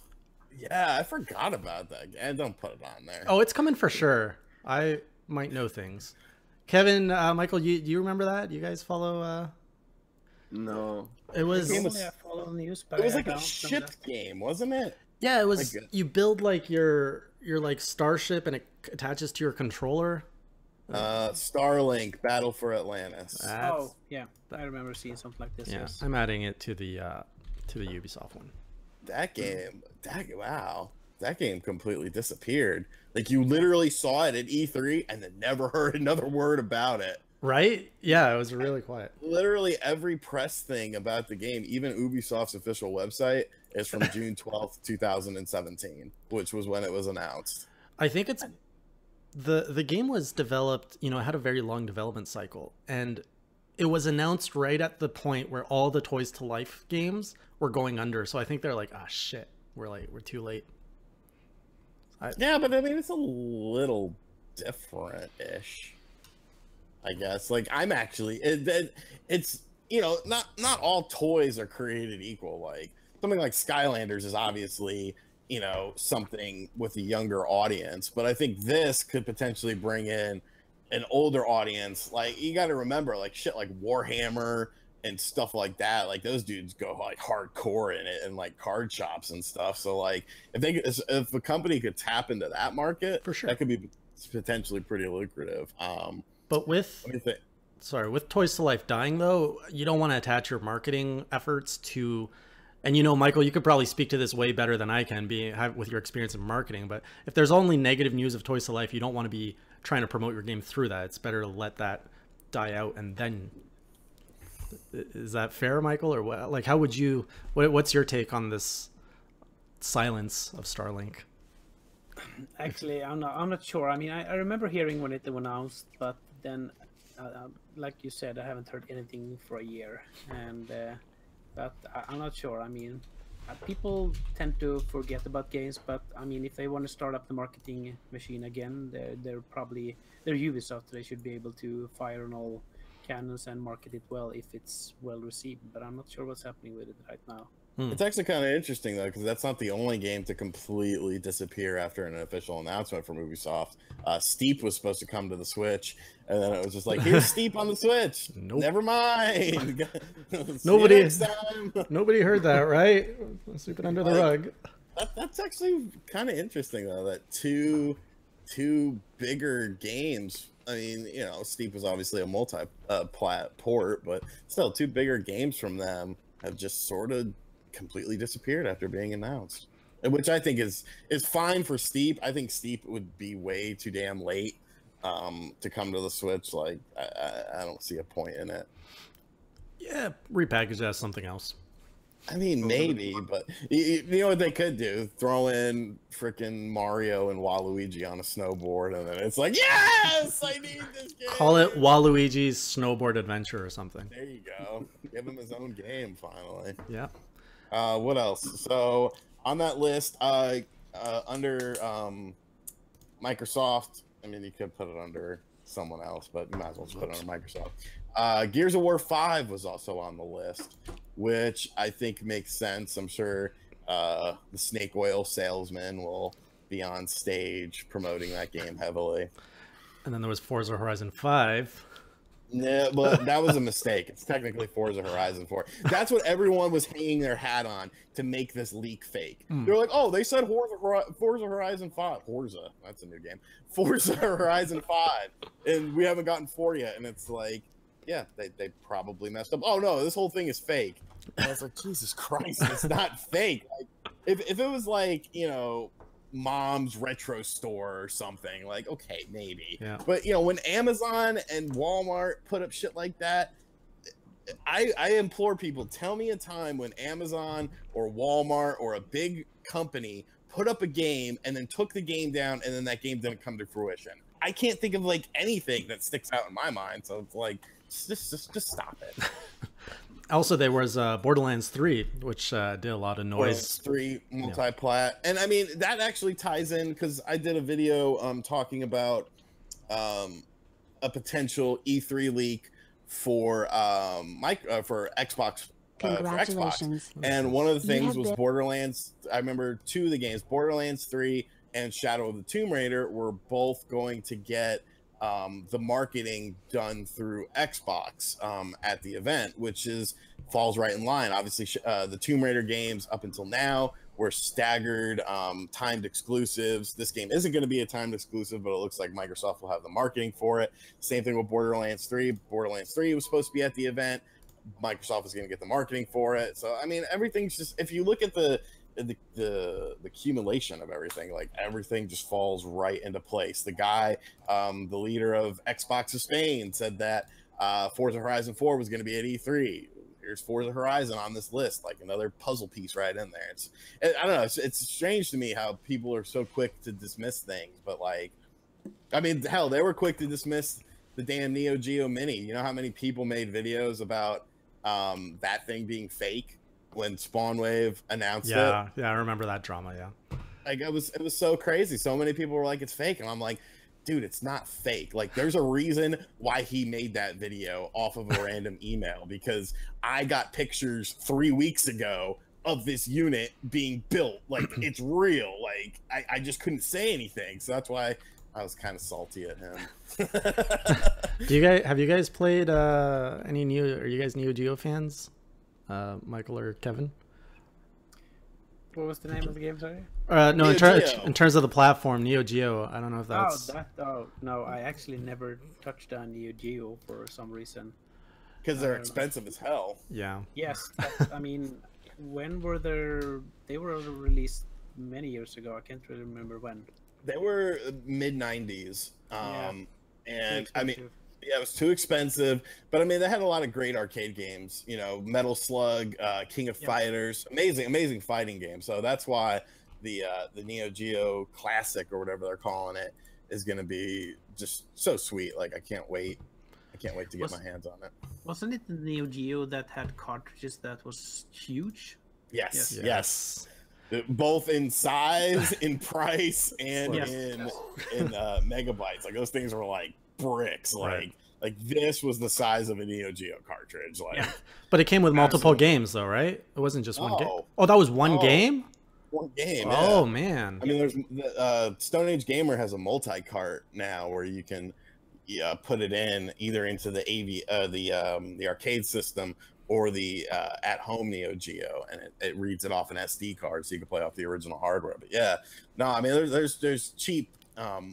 Yeah, I forgot about that. And don't put it on there. Oh, it's coming for sure. I might know things. Kevin, Michael, do you remember that? You guys follow? No. It was. I follow news, but it was like a ship game, wasn't it? Yeah, it was. Like you build like your like starship, and it attaches to your controller. Starlink Battle for Atlantis. Oh yeah, I remember seeing something like this. Yeah, yes. I'm adding it to the Ubisoft one. That game, wow, that game completely disappeared. Like you literally saw it at E3 and then never heard another word about it. Right? Yeah, it was really quiet. Literally every press thing about the game, even Ubisoft's official website, is from June 12th, 2017, which was when it was announced. I think it's the game was developed, you know, it had a very long development cycle, and it was announced right at the point where all the Toys to Life games were going under. So I think they're like, ah, shit, we're too late. Yeah, but I mean, it's a little different-ish, I guess. Like, I'm actually, it's, you know, not all toys are created equal. Like, something like Skylanders is obviously, you know, something with a younger audience. But I think this could potentially bring in an older audience. Like, you got to remember, like, shit like Warhammer and stuff like that, like those dudes go like hardcore in it and like card shops and stuff. So like if a company could tap into that market, for sure, that could be potentially pretty lucrative. But with Toys to Life dying though, you don't want to attach your marketing efforts to, and you know, Michael, you could probably speak to this way better than I can with your experience in marketing, but if there's only negative news of Toys to Life, you don't want to be trying to promote your game through that. It's better to let that die out and then. Is that fair, Michael, or what? Like, how would you? What's your take on this silence of Starlink? Actually, I'm not sure. I mean, I remember hearing when it was announced, but then, like you said, I haven't heard anything for a year, and but I'm not sure. I mean, people tend to forget about games, but I mean, if they want to start up the marketing machine again, they're Ubisoft. They should be able to fire on all cannons and market it well if it's well received, but I'm not sure what's happening with it right now. It's actually kind of interesting though, because that's not the only game to completely disappear after an official announcement from Ubisoft. Steep was supposed to come to the Switch, and then it was just like, here's Steep on the Switch. Nope. Never mind. Nobody heard that, right? Sweep it under the rug. That's actually kind of interesting though, that two bigger games. I mean, you know, Steep was obviously a multi-plat port, but still, two bigger games from them have just sort of completely disappeared after being announced, which I think is fine for Steep. I think Steep would be way too damn late to come to the Switch. Like, I don't see a point in it. Yeah, repackage as something else. I mean, maybe, but you know what they could do? Throw in freaking Mario and Waluigi on a snowboard, and then it's like, yes, I need this game. Call it Waluigi's Snowboard Adventure or something. There you go. Give him his own game, finally. Yeah. What else? So on that list, under Microsoft, I mean, you could put it under someone else, but you might as well just put it under Microsoft. Gears of War 5 was also on the list, which I think makes sense. I'm sure the snake oil salesman will be on stage promoting that game heavily. And then there was Forza Horizon 5. Yeah, but that was a mistake. It's technically Forza Horizon 4. That's what everyone was hanging their hat on to make this leak fake. They're like, oh, they said Forza Horizon 5. Forza, that's a new game. Forza Horizon 5. And we haven't gotten 4 yet. And it's like, yeah, they probably messed up. Oh, no, this whole thing is fake. And I was like, Jesus Christ, it's not fake. Like, if it was like, you know, Mom's retro store or something, like, okay, maybe. Yeah. But, you know, when Amazon and Walmart put up shit like that, I implore people, tell me a time when Amazon or Walmart or a big company put up a game and then took the game down and then that game didn't come to fruition. I can't think of, like, anything that sticks out in my mind, so it's like, just stop it. Also, there was Borderlands 3, which did a lot of noise. Borderlands 3 multi-plat. And I mean, that actually ties in because I did a video talking about a potential E3 leak for Xbox. Congratulations. For Xbox. And one of the things was Borderlands. I remember 2 of the games, Borderlands 3 and Shadow of the Tomb Raider, were both going to get the marketing done through Xbox at the event, which falls right in line. Obviously, the Tomb Raider games up until now were staggered timed exclusives. This game isn't going to be a timed exclusive, but it looks like Microsoft will have the marketing for it. Same thing with Borderlands 3. Borderlands 3 was supposed to be at the event. Microsoft is going to get the marketing for it. So, I mean, everything's just, if you look at the accumulation of everything, like everything just falls right into place. The guy, the leader of Xbox of Spain, said that Forza Horizon 4 was going to be at E3. Here's Forza Horizon on this list, like another puzzle piece right in there. I don't know, it's strange to me how people are so quick to dismiss things, but like, I mean, hell, they were quick to dismiss the damn Neo Geo Mini. You know how many people made videos about that thing being fake when Spawnwave announced it? Yeah, I remember that drama. Yeah, like it was so crazy. So many people were like, "It's fake," and I'm like, "Dude, it's not fake. Like, there's a reason why he made that video off of a random email, because I got pictures 3 weeks ago of this unit being built. Like, it's real. Like, I just couldn't say anything, so that's why I was kind of salty at him." Have you guys played any new? Are you guys Neo Geo fans? Michael or Kevin? What was the name of the game? Sorry. No, in terms of the platform, Neo Geo. I don't know if that's. No, I actually never touched on Neo Geo for some reason. Because they're expensive as hell. Yeah. Yes, I mean, when were they were released many years ago. I can't really remember when. They were mid-90s. And I mean, yeah, it was too expensive, but I mean, they had a lot of great arcade games, you know, Metal Slug, King of Fighters, amazing fighting games. So that's why the Neo Geo Classic, or whatever they're calling it, is going to be just so sweet. Like, I can't wait to get my hands on it. Wasn't it the Neo Geo that had cartridges that was huge? Yes. Both in size, in price, and in megabytes. Like, those things were like bricks. Like, Like this was the size of a Neo Geo cartridge. Like, but it came with multiple games though, right? It wasn't just one game. Oh, that was one game. One game. Oh yeah. man. I mean, there's Stone Age Gamer has a multi-cart now where you can put it in either into the arcade system or the at-home Neo Geo, and it reads it off an SD card, so you can play off the original hardware. But yeah, no, I mean, there's cheap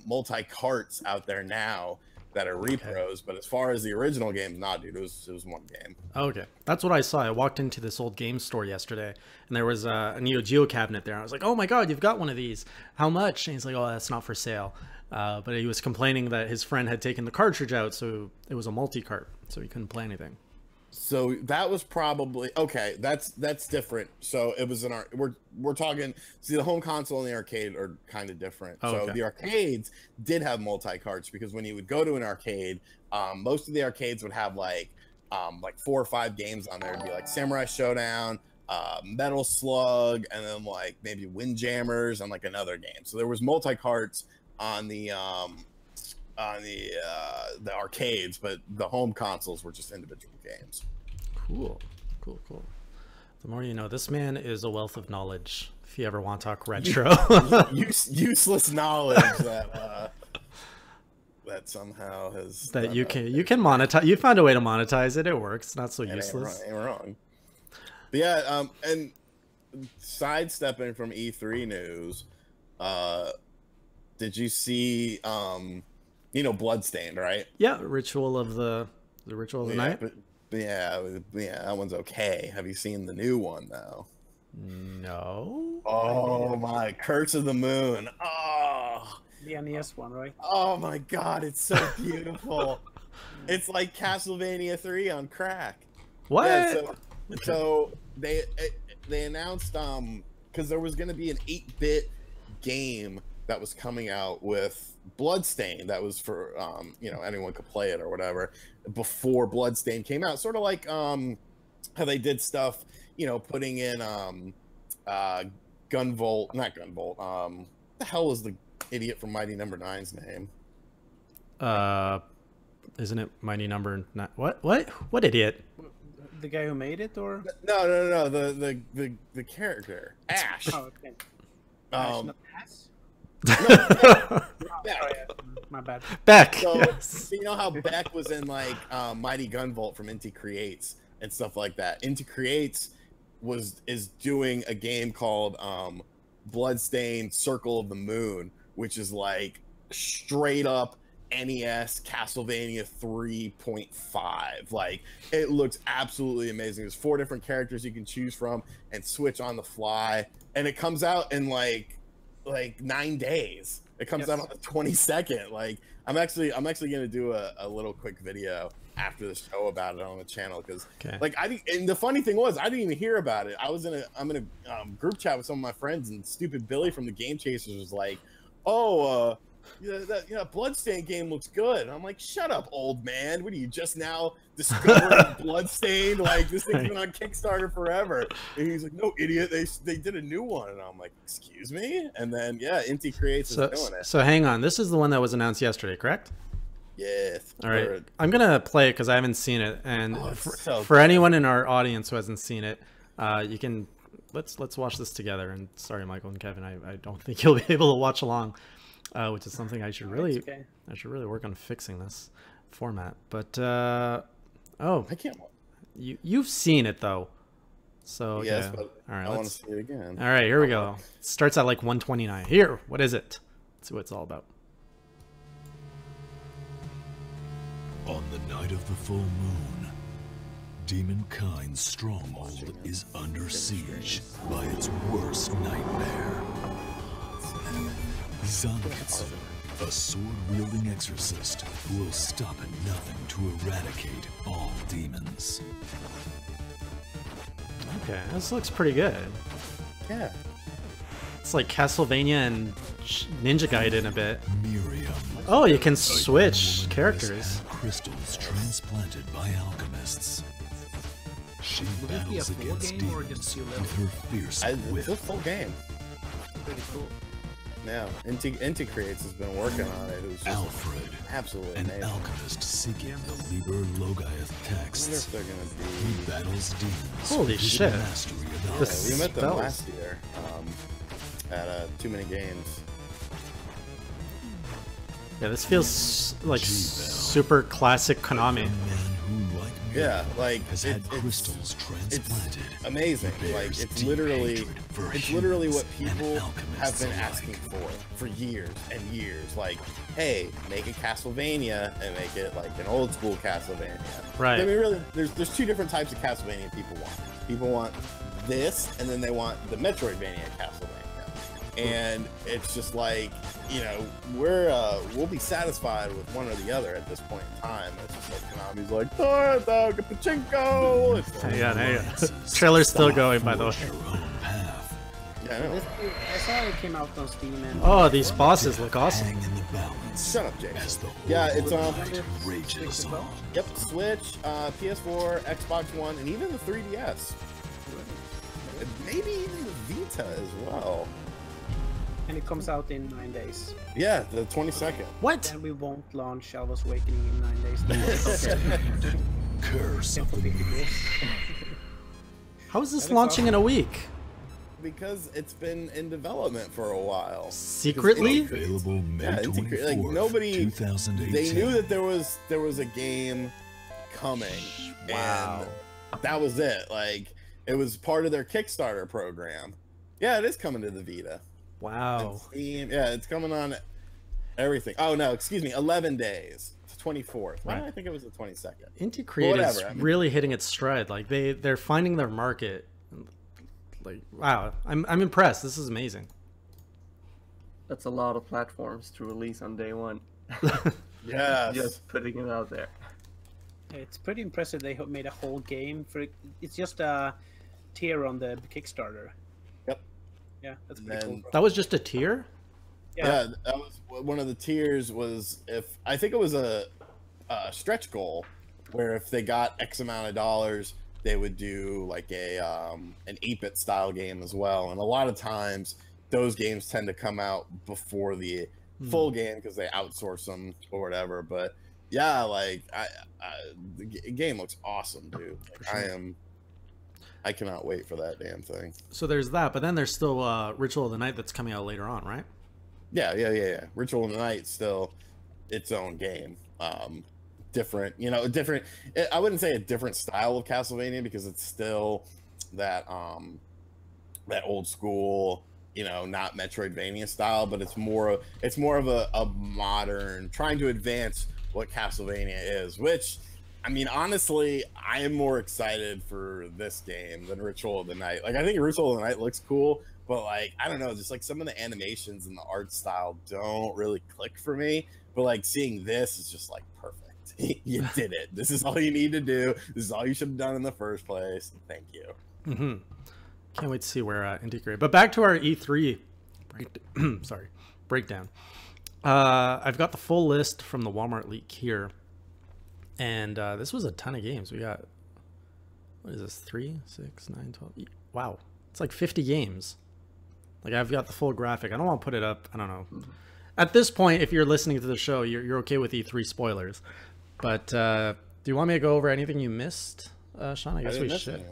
multi-carts out there now that are repros, but as far as the original games, nah, dude, it was one game. Okay, that's what I saw. I walked into this old game store yesterday, and there was a Neo Geo cabinet there. I was like, oh my god, you've got one of these. How much? And he's like, oh, that's not for sale. But he was complaining that his friend had taken the cartridge out, so it was a multi-cart, so he couldn't play anything. So that was probably okay. That's different. So it was we're talking. See, the home console and the arcade are kind of different. Oh, okay. So the arcades did have multi-carts because when you would go to an arcade, most of the arcades would have like 4 or 5 games on there. It'd be like Samurai Showdown, Metal Slug, and then like maybe Windjammers and like another game. So there was multi-carts on the arcades, but the home consoles were just individual games. Cool. The more you know. This man is a wealth of knowledge. If you ever want to talk retro, useless knowledge that somehow has you can monetize. You found a way to monetize it. It works. Not so useless. Ain't wrong. But yeah, and sidestepping from E3 news, did you see Bloodstained, right? Yeah, Ritual of the Night. But yeah, that one's okay. Have you seen the new one though? No. Oh my, Curse of the Moon. Oh, the NES one, right? Oh my god, it's so beautiful. It's like Castlevania 3 on crack. What? Yeah, so they announced because there was going to be an 8-bit game that was coming out with Bloodstained that was for anyone could play it or whatever before Bloodstained came out, sort of like how they did stuff, putting in Gunvolt, not Gunvolt, what the hell was the idiot from Mighty Number 9's name? Isn't it Mighty Number 9? What idiot? The guy who made it, or no, the character Ash. Oh, okay. Not Ash? Beck. My bad. Beck. So, Yes. so you know how Beck was in like Mighty Gunvolt from Inti Creates and stuff like that. Inti Creates is doing a game called Bloodstained Circle of the Moon, which is like straight up NES Castlevania 3.5. Like, it looks absolutely amazing. There's 4 different characters you can choose from and switch on the fly, and it comes out in like 9 days. It comes out on the 22nd. Like, I'm actually gonna do a little quick video after the show about it on the channel, because and the funny thing was, I didn't even hear about it. I'm in a group chat with some of my friends, and stupid Billy from the Game Chasers was like, oh, that Bloodstained game looks good. And I'm like, shut up, old man. What are you, just now discovering Bloodstained? Like, this thing's been on Kickstarter forever. And he's like, no, idiot. They did a new one. And I'm like, excuse me? And then, yeah, Inti Creates is doing it. So hang on. This is the one that was announced yesterday, correct? Yes. All right. I'm going to play it because I haven't seen it. And so for anyone in our audience who hasn't seen it, you can... Let's watch this together. And sorry, Michael and Kevin, I don't think you'll be able to watch along. Which is something I should really work on fixing this format. But I can't. You've seen it though, so yes, yeah. But all right, I want to see it again. All right, here we go. It starts at like 129. Here, what is it? Let's see what it's all about. On the night of the full moon, demonkind's stronghold is under siege by its worst nightmare. Zangetsu, a sword-wielding exorcist who will stop at nothing to eradicate all demons. Okay, this looks pretty good. Yeah. It's like Castlevania and Ninja Gaiden a bit. Miriam. Oh, you can switch characters. Crystals transplanted by alchemists. She battles against demons with her fierce wit. It's a full game. Pretty cool. Yeah, Inti Creates has been working on it. Who's just Alfred, absolutely an amazing. alchemist seeking the Liber Logaeth I wonder if texts. they're gonna He be. battles demons. Holy with shit. Mastery of Yeah, alchemy. we met them spells. last year at Too Many Games. Yeah, this feels like G-Bell. super classic A Konami. young man who, like me, Yeah, like has had crystals transplanted. Amazing. He Like bears it's deep literally hatred for it's literally what humans and people alchemists have been alike. asking for years and years. Like, hey, make a Castlevania and make it like an old school Castlevania. Right. I mean, really, there's two different types of Castlevania people want. People want this, and then they want the Metroidvania Castlevania. And it's just like, you know, we'll be satisfied with one or the other at this point in time. It's just like Konami's like, oh, dog, pachinko. It's like, Hang on, hang on. Trailer's still going, by the way. Forge your own path. yeah, I know. I saw it came out on Steam and Oh, these bosses look awesome. Hang in the balance. Shut up, Jake. As the Yeah, whole it's night rages on. Yep, Switch, PS4, Xbox One, and even the 3DS. And maybe even the Vita as well. and it comes out in 9 days. Yeah, the 22nd. What? And we won't launch Alwa's Awakening in 9 days. Curse of the moon. How is this That is launching awesome. in a week? Because it's been in development for a while. Secretly? Because Available May Yeah, 24th, like nobody, 2018. they knew that there was a game coming. Wow. And that was it. Like, it was part of their Kickstarter program. Yeah, it is coming to the Vita. Wow. Steam, yeah, it's coming on everything. Oh no, excuse me, 11 days. It's 24th. Why Right. did I think it was the 22nd? Inti Create is whatever, I mean- really hitting its stride. Like they're finding their market. Like wow, I'm impressed. This is amazing. That's a lot of platforms to release on day one. Yes. Just putting it out there. It's pretty impressive they made a whole game for it. It's just a tier on the Kickstarter. Yep. Yeah, that's And pretty then- cool. That was just a tier? Yeah, that was one of the tiers. Was if I think it was a stretch goal where if they got X amount of dollars, they would do like an 8-bit style game as well. And a lot of times those games tend to come out before the full game because they outsource them or whatever. But yeah, like the game looks awesome, dude. sure. I cannot wait for that damn thing. So there's that, but then there's still Ritual of the Night that's coming out later on, right? Yeah. Ritual of the Night still its own game. Different. I wouldn't say a different style of Castlevania because it's still that that old school, not Metroidvania style, but it's more of a modern, trying to advance what Castlevania is, which I mean, honestly, I am more excited for this game than Ritual of the Night. Like, I think Ritual of the Night looks cool, but like, I don't know, just like some of the animations and the art style don't really click for me. But like seeing this is just like perfect. You did it. This is all you need to do. This is all you should have done in the first place. Thank you. Mm-hmm. Can't wait to see where Integrate. But back to our E3 breakdown. I've got the full list from the Walmart leak here. And this was a ton of games. We got, what is this, 3, 6, 9, 12? Wow. It's like 50 games. Like, I've got the full graphic. I don't want to put it up. I don't know. At this point, if you're listening to the show, you're okay with E3 spoilers. But do you want me to go over anything you missed, Sean? I guess we should.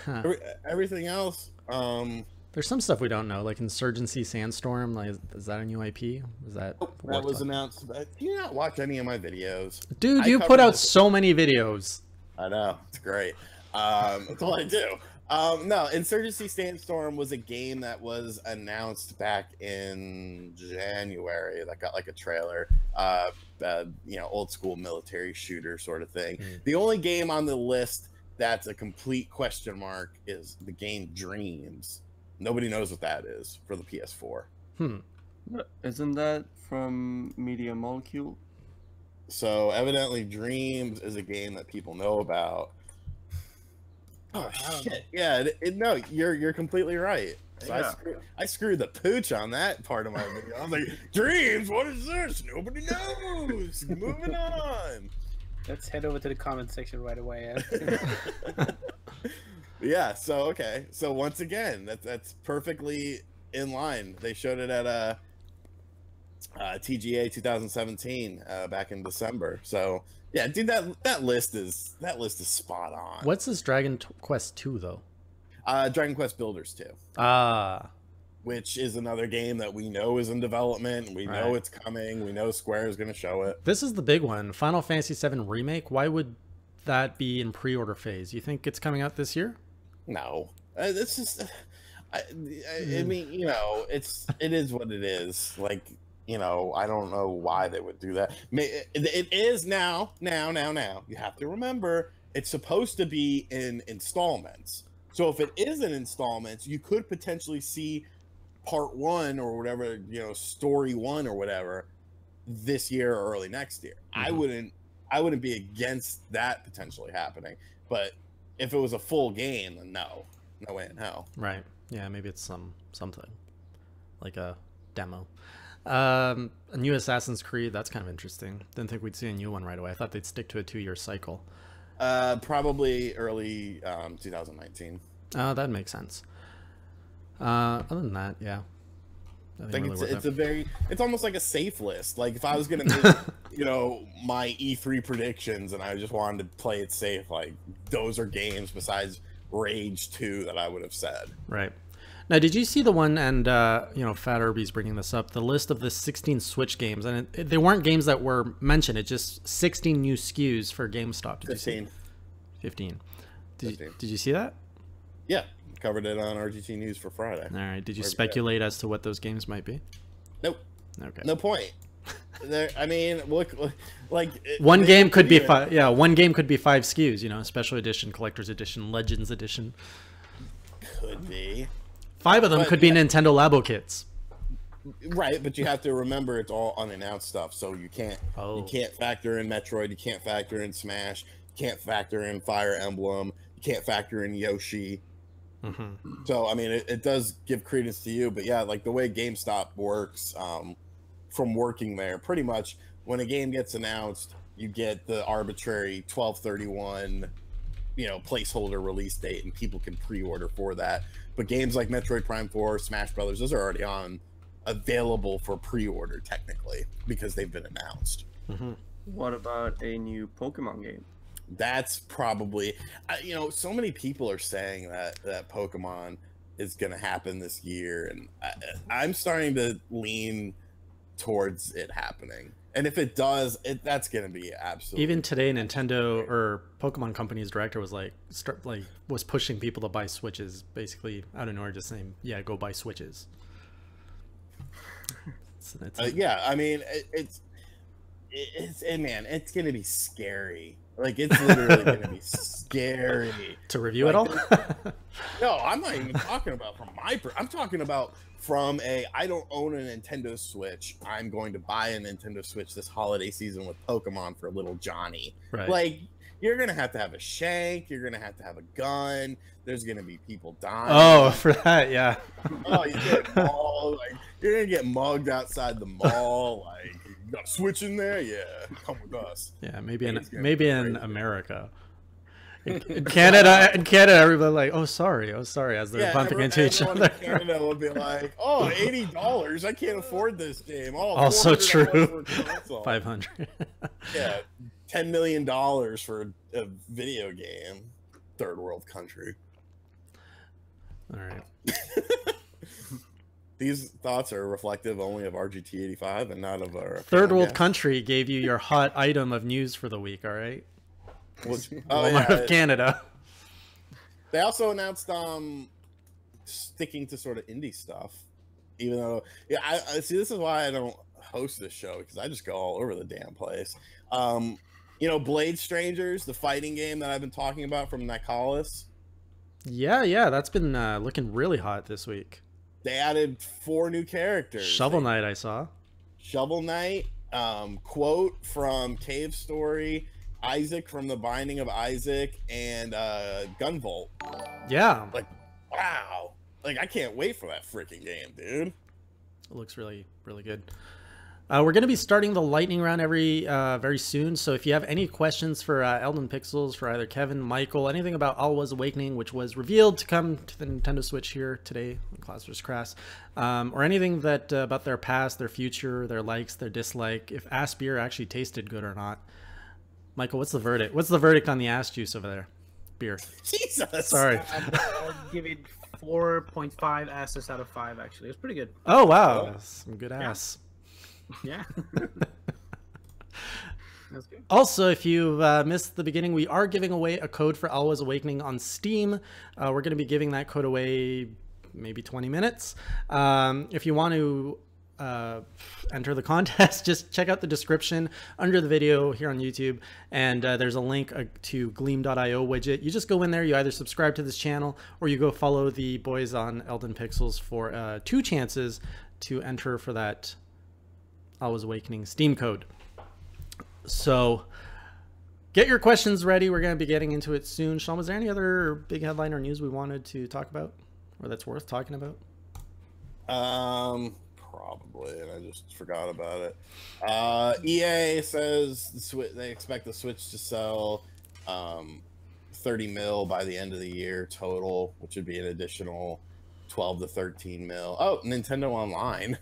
Huh. Everything else, there's some stuff we don't know, like Insurgency Sandstorm. Like, is that a new IP? Is that? That was announced. Do you not watch any of my videos? Dude, you put out so many videos. I know, it's great. That's all I do. No, Insurgency Sandstorm was a game that was announced back in January that got like a trailer. Old school military shooter sort of thing. The only game on the list that's a complete question mark is the game Dreams. Nobody knows what that is for the PS4. Isn't that from Media Molecule? So evidently Dreams is a game that people know about. Oh shit! Yeah, no, you're completely right. So Yeah. I screwed the pooch on that part of my video. I was like, Dreams, what is this? Nobody knows. Moving on. Let's head over to the comment section right away. Yeah. So okay. So once again, that's perfectly in line. They showed it at TGA 2017 back in December. So yeah, dude, that list is spot on. What's this Dragon Quest 2 though? Dragon Quest Builders 2. Ah. Which is another game that we know is in development. We know Right. it's coming. We know Square is going to show it. This is the big one. Final Fantasy VII Remake. Why would that be in pre-order phase? You think it's coming out this year? No, it's just. I mean, you know, it is what it is. Like, you know, I don't know why they would do that. It is now. You have to remember, it's supposed to be in installments. So if it is in installments, you could potentially see part 1 or whatever, you know, story 1 or whatever this year or early next year. Mm-hmm. I wouldn't be against that potentially happening. But if it was a full game, then no way in hell. Right. Yeah, maybe it's something like a demo. A new Assassin's Creed, that's kind of interesting. Didn't think we'd see a new one right away. I thought they'd stick to a 2-year cycle. Probably early 2019. Oh, that makes sense. Other than that, yeah. I think it's almost like a safe list. Like if I was gonna make, you know, my E3 predictions and I just wanted to play it safe, like those are games besides Rage 2 that I would have said. Right. Now, did you see the one, and you know, Fat Irby's bringing this up, the list of the 16 Switch games, and they weren't games that were mentioned. It's just 16 new SKUs for GameStop. Did 15. You see? 15. 15. Did you see that? Yeah, covered it on RGT News for Friday. All right. Did you speculate as to what those games might be? Nope. Okay. No point. I mean, look, like one game could be 5. Yeah, one game could be 5 SKUs. You know, special edition, collector's edition, Legends edition. Could be. 5 of them could be Nintendo Labo kits. Right, but you have to remember it's all unannounced stuff, so you can't factor in Metroid, you can't factor in Smash, you can't factor in Fire Emblem, you can't factor in Yoshi. Mm-hmm. So I mean, it does give credence to you, but yeah, like the way GameStop works, from working there, pretty much when a game gets announced, you get the arbitrary 12/31, you know, placeholder release date, and people can pre-order for that. But games like Metroid Prime 4, Smash Brothers, those are already available for pre-order technically because they've been announced. Mm-hmm. What about a new Pokemon game? That's probably, you know, so many people are saying that Pokemon is going to happen this year, and I'm starting to lean towards it happening. And if it does, that's going to be absolutely. Even today, Nintendo or Pokemon Company's director was was pushing people to buy Switches, basically out of nowhere, just saying, "Yeah, go buy Switches." Yeah, I mean, it's man, it's going to be scary. Like it's literally going to be scary to review it all. No, I'm not even talking about from I'm talking about from I don't own a Nintendo Switch. I'm going to buy a Nintendo Switch this holiday season with Pokemon for little Johnny. Right. Like you're going to have a shank. You're going to have a gun. There's going to be people dying. Oh, for that, yeah. Oh, you're going to get mugged outside the mall. Like, you got a Switch in there? Yeah, come with us. Yeah, maybe in America. In Canada, everybody like, oh sorry, as they're bumping into each other. In Canada would be like, oh, $80, I can't afford this game. Oh, also true. 500. Yeah, $10 million for a video game. Third world country. All right. These thoughts are reflective only of RGT85 and not of our third world country. Gave you your hot item of news for the week. All right. Walmart of Canada. They also announced sticking to sort of indie stuff, even though I see this is why I don't host this show because I just go all over the damn place. You know, Blade Strangers, the fighting game that I've been talking about from Nicalis. Yeah, that's been looking really hot this week. They added 4 new characters. Shovel Knight, I saw. Shovel Knight, Quote from Cave Story, Isaac from The Binding of Isaac, and Gunvolt. Yeah. Like, wow. Like, I can't wait for that freaking game, dude. It looks really, really good. We're going to be starting the lightning round very soon. So if you have any questions for Elden Pixels, for either Kevin, Michael, anything about Alwa's Awakening, which was revealed to come to the Nintendo Switch here today, Class vs. Crass, or anything that about their past, their future, their likes, their dislike, if ass beer actually tasted good or not. Michael, what's the verdict? What's the verdict on the ass juice over there? Beer. Jesus. Sorry. I'll give it 4.5 asses out of 5. Actually, it's pretty good. Oh wow, some good ass. Yeah. That's good. Also, if you've missed the beginning, we are giving away a code for Alwa's Awakening on Steam. We're going to be giving that code away maybe 20 minutes. If you want to enter the contest, just check out the description under the video here on YouTube, and there's a link to gleam.io widget. You just go in there, you either subscribe to this channel or you go follow the boys on Elden Pixels for 2 chances to enter for that Alwa's Awakening Steam code. So get your questions ready. We're going to be getting into it soon. Sean, was there any other big headline or news we wanted to talk about, or that's worth talking about? Probably, and I just forgot about it. EA says they expect the Switch to sell 30 mil by the end of the year total, which would be an additional 12 to 13 mil. Oh, Nintendo Online.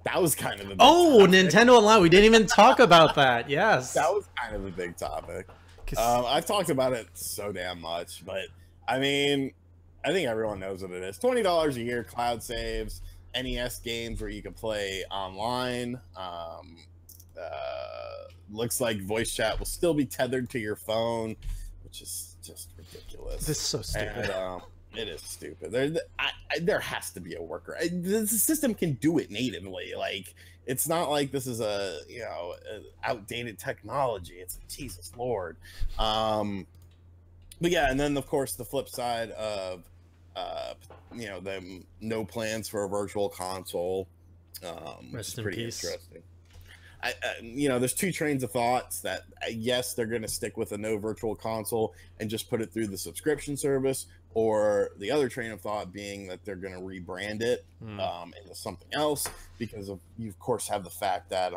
That was kind of a big topic. Nintendo Online. We didn't even talk about that. Yes. That was kind of a big topic. I've talked about it so damn much, but I mean, I think everyone knows what it is. $20 a year, cloud saves, NES games where you can play online. Looks like voice chat will still be tethered to your phone, which is just ridiculous. This is so stupid. And, it is stupid. There has to be a workaround. The system can do it natively. Like, it's not like this is a outdated technology. It's Jesus Lord. But yeah, and then of course the flip side of them no plans for a virtual console. Which is pretty interesting. There's 2 trains of thoughts that yes, they're going to stick with a no virtual console and just put it through the subscription service, or the other train of thought being that they're going to rebrand it into something else, because you of course have the fact that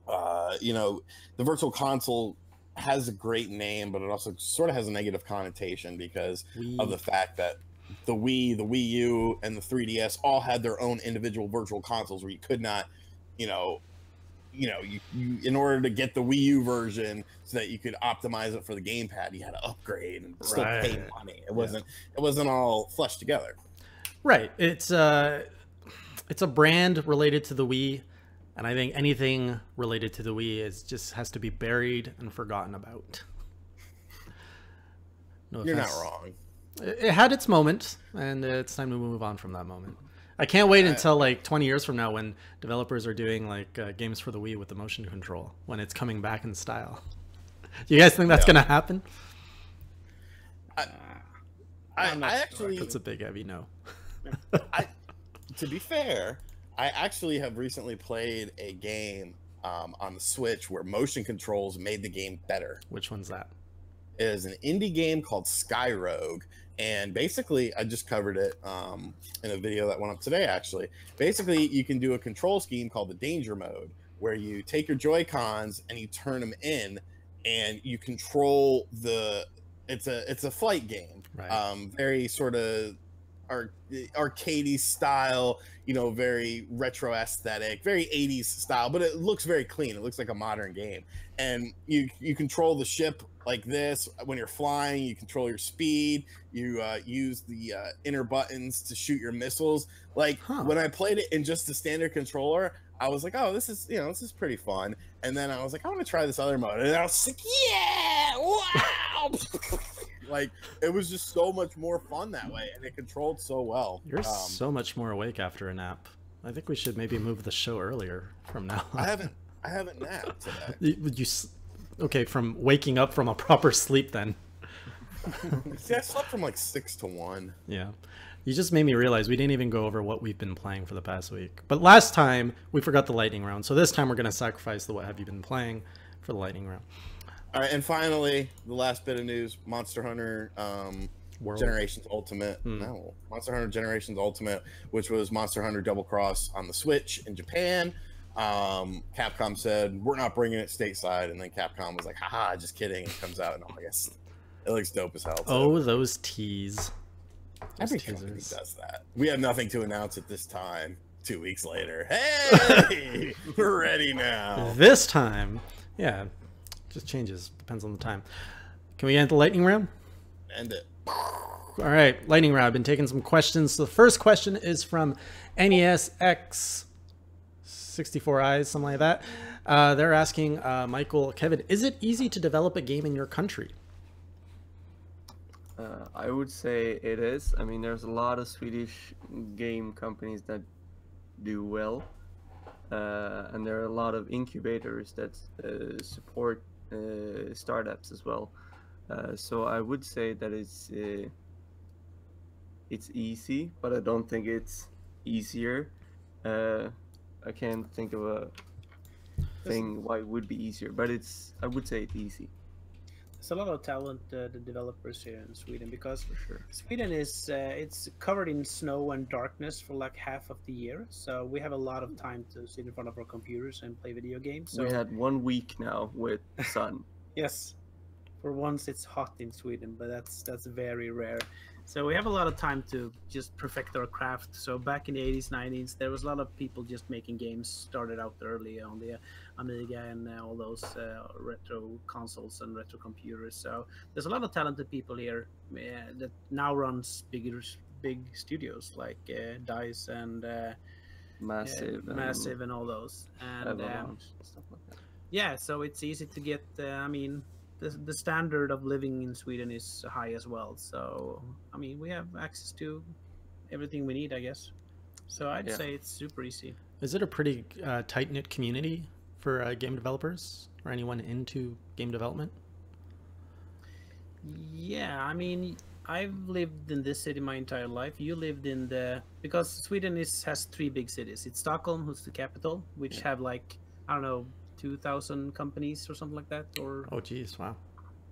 the virtual console has a great name, but it also sort of has a negative connotation because of the fact that the Wii, the Wii U, and the 3DS all had their own individual virtual consoles where you could not, you in order to get the Wii U version so that you could optimize it for the gamepad, you had to upgrade and still pay money. It wasn't all fleshed together. Right. It's a brand related to the Wii, and I think anything related to the Wii just has to be buried and forgotten about. No You're offense. not wrong. It had its moment, and it's time to move on from that moment. I can't wait until like 20 years from now when developers are doing like games for the Wii with the motion control, when it's coming back in style. Do you guys think that's going to happen? I actually... That's a big heavy no. To be fair, I actually have recently played a game on the Switch where motion controls made the game better. Which one's that? It is an indie game called Sky Rogue. And basically, I just covered it in a video that went up today, actually. Basically, you can do a control scheme called the danger mode, where you take your Joy-Cons and you turn them in, and you control it's a flight game. Right. Very sort of arcadey style, very retro aesthetic, very 80s style, but it looks very clean. It looks like a modern game. And you control the ship like this. When you're flying, you control your speed. You use the inner buttons to shoot your missiles. When I played it in just the standard controller, I was like, oh, this is pretty fun. And then I was like, I want to try this other mode. And I was like, yeah, wow. It was just so much more fun that way, and it controlled so well. You're so much more awake after a nap. I think we should maybe move the show earlier from now on. I haven't napped today. Okay, from waking up from a proper sleep then. See, I slept from like 6 to 1. Yeah. You just made me realize we didn't even go over what we've been playing for the past week. But last time, we forgot the lightning round. So this time, we're going to sacrifice the what have you been playing for the lightning round. All right, and finally, the last bit of news, Monster Hunter Generations Ultimate. No, Monster Hunter Generations Ultimate, which was Monster Hunter Double Cross on the Switch in Japan. Capcom said we're not bringing it stateside, and then Capcom was like, haha, just kidding. It comes out in August. It looks dope as hell too. Oh, those teas. Every company does that. We have nothing to announce at this time. 2 weeks later, hey, we're ready now. This time, yeah, just changes, depends on the time. Can we end the lightning round? End it. All right, lightning round. I've been taking some questions. So the first question is from NESX 64 eyes, something like that. They're asking Michael, Kevin, is it easy to develop a game in your country? I would say it is. I mean, there's a lot of Swedish game companies that do well, and there are a lot of incubators that support startups as well. So I would say that it's easy, but I don't think it's easier. I can't think of a thing why it would be easier, but I would say it's easy. There's a lot of talent, the developers here in Sweden, because For sure. Sweden is it's covered in snow and darkness for like half of the year, so we have a lot of time to sit in front of our computers and play video games. So We had 1 week now with sun. yes, for once it's hot in Sweden, but that's very rare. So we have a lot of time to just perfect our craft. So back in the 80s, 90s, there was a lot of people just making games, started out early on the Amiga and all those retro consoles and retro computers. So there's a lot of talented people here that now runs big studios like DICE and Massive and all those. And Stuff like that. yeah, so it's easy to get. I mean, the standard of living in Sweden is high as well. So I mean, we have access to everything we need, I guess. So I'd say it's super easy. Is it a pretty tight-knit community for game developers or anyone into game development? Yeah, I mean, I've lived in this city my entire life. You lived in because Sweden has 3 big cities. It's Stockholm, who's the capital, which have like, I don't know, 2,000 companies or something like that, or Oh, geez, wow.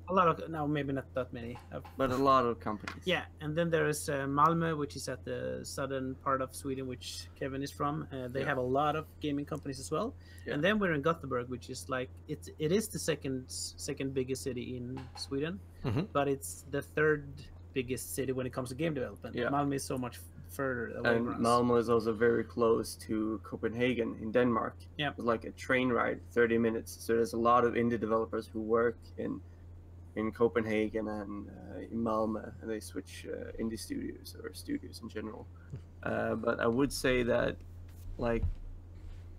a lot of, no, maybe not that many. But a lot of companies. Yeah, and then there is Malmö, which is at the southern part of Sweden, which Kevin is from. They have a lot of gaming companies as well. Yeah. And then we're in Gothenburg, which is like it is the second biggest city in Sweden, but it's the 3rd biggest city when it comes to game development. Yeah. Malmö is so much further away And from us. Malmö is also very close to Copenhagen in Denmark. Yeah. It's like a train ride, 30 minutes. So there's a lot of indie developers who work in Copenhagen and in Malmö, and they switch indie studios or studios in general. But I would say that like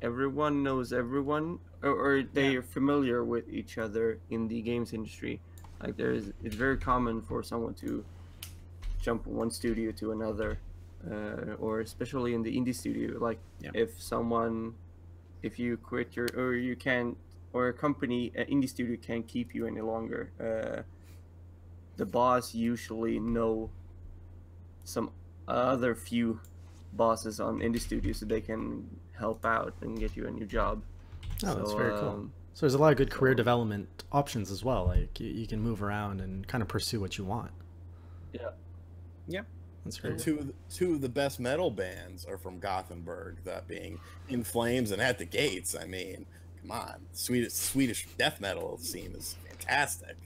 everyone knows everyone, or they are familiar with each other in the games industry. Like it's very common for someone to jump from one studio to another, or especially in the indie studio. Like if you quit or a company, an indie studio can't keep you any longer, the boss usually know some other few bosses on indie studios so they can help out and get you a new job. Oh, that's very cool. So there's a lot of good career development options as well. Like you can move around and kind of pursue what you want. Yeah. Yep. That's very Two of the best metal bands are from Gothenburg, that being In Flames and At the Gates. I mean, come on, Swedish death metal scene is fantastic.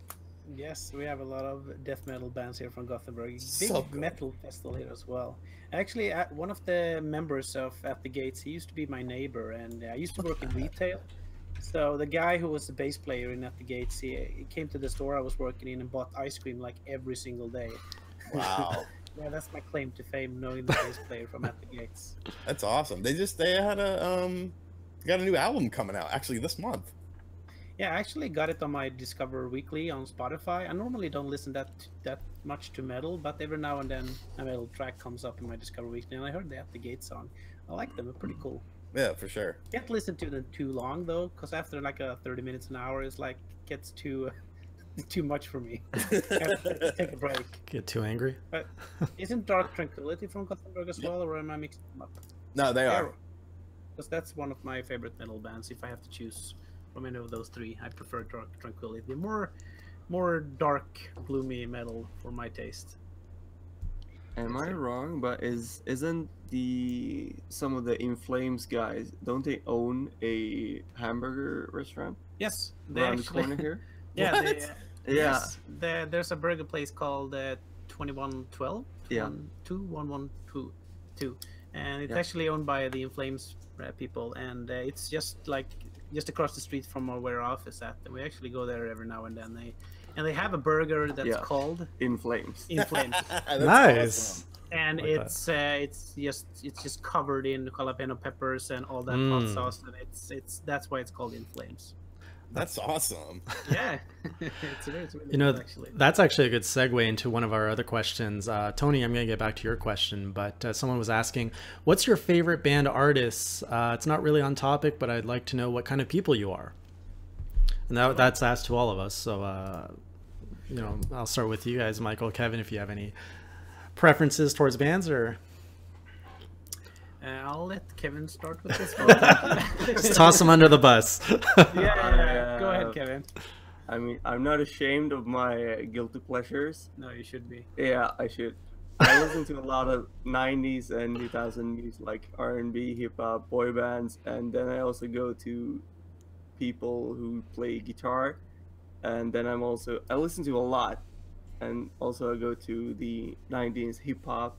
Yes, we have a lot of death metal bands here from Gothenburg. Big So good. metal festival here as well. Actually, one of the members of At the Gates, he used to be my neighbor, and I used to work in retail. So the guy who was the bass player in At the Gates, he came to the store I was working in and bought ice cream like every single day. Wow. Yeah, that's my claim to fame, knowing the bass player from At the Gates. That's awesome. They had got a new album coming out actually this month. Yeah, I actually got it on my Discover Weekly on Spotify. I normally don't listen that much to metal, but every now and then a metal track comes up in my Discover Weekly, and I heard the At the Gate song. I like them; they're pretty cool. Yeah, for sure. Can't listen to them too long though, because after like 30 minutes an hour, it's like gets too much for me. I have to take a break. Get too angry? But isn't Dark Tranquility from Gothenburg as well, or am I mixing them up? No, they are. Because that's one of my favorite metal bands. If I have to choose from any of those 3, I prefer Dark Tranquility. The more dark, gloomy metal for my taste. Am I wrong? But isn't some of the In Flames guys, don't they own a hamburger restaurant Yes, they around the actually. corner here? Yeah, What? they, Yeah. yes, there's a burger place called 2112, Yeah. 2112, and it's Yeah. actually owned by the In Flames people, and it's just across the street from where our office at. And we actually go there every now and then. They have a burger that's Yeah. called In Flames. In Flames, That's Nice. awesome. and Like that. it's just covered in jalapeno peppers and all that hot sauce, and that's why it's called In Flames. That's awesome. Yeah, it's really You know, good, actually. that's actually a good segue into one of our other questions. Tony, I'm going to get back to your question, but someone was asking, what's your favorite band artists? It's not really on topic, but I'd like to know what kind of people you are. And that's asked to all of us. So, you know, I'll start with you guys, Michael, Kevin, if you have any preferences towards bands or... I'll let Kevin start with this one. Just toss them under the bus. Yeah. Go ahead, Kevin. I mean, I'm not ashamed of my guilty pleasures. No, you should be. Yeah, I should. I listen to a lot of 90s and 2000 music, like R&B, hip hop, boy bands, and then I also go to people who play guitar, and then I listen to a lot, and also I go to the 90s hip hop,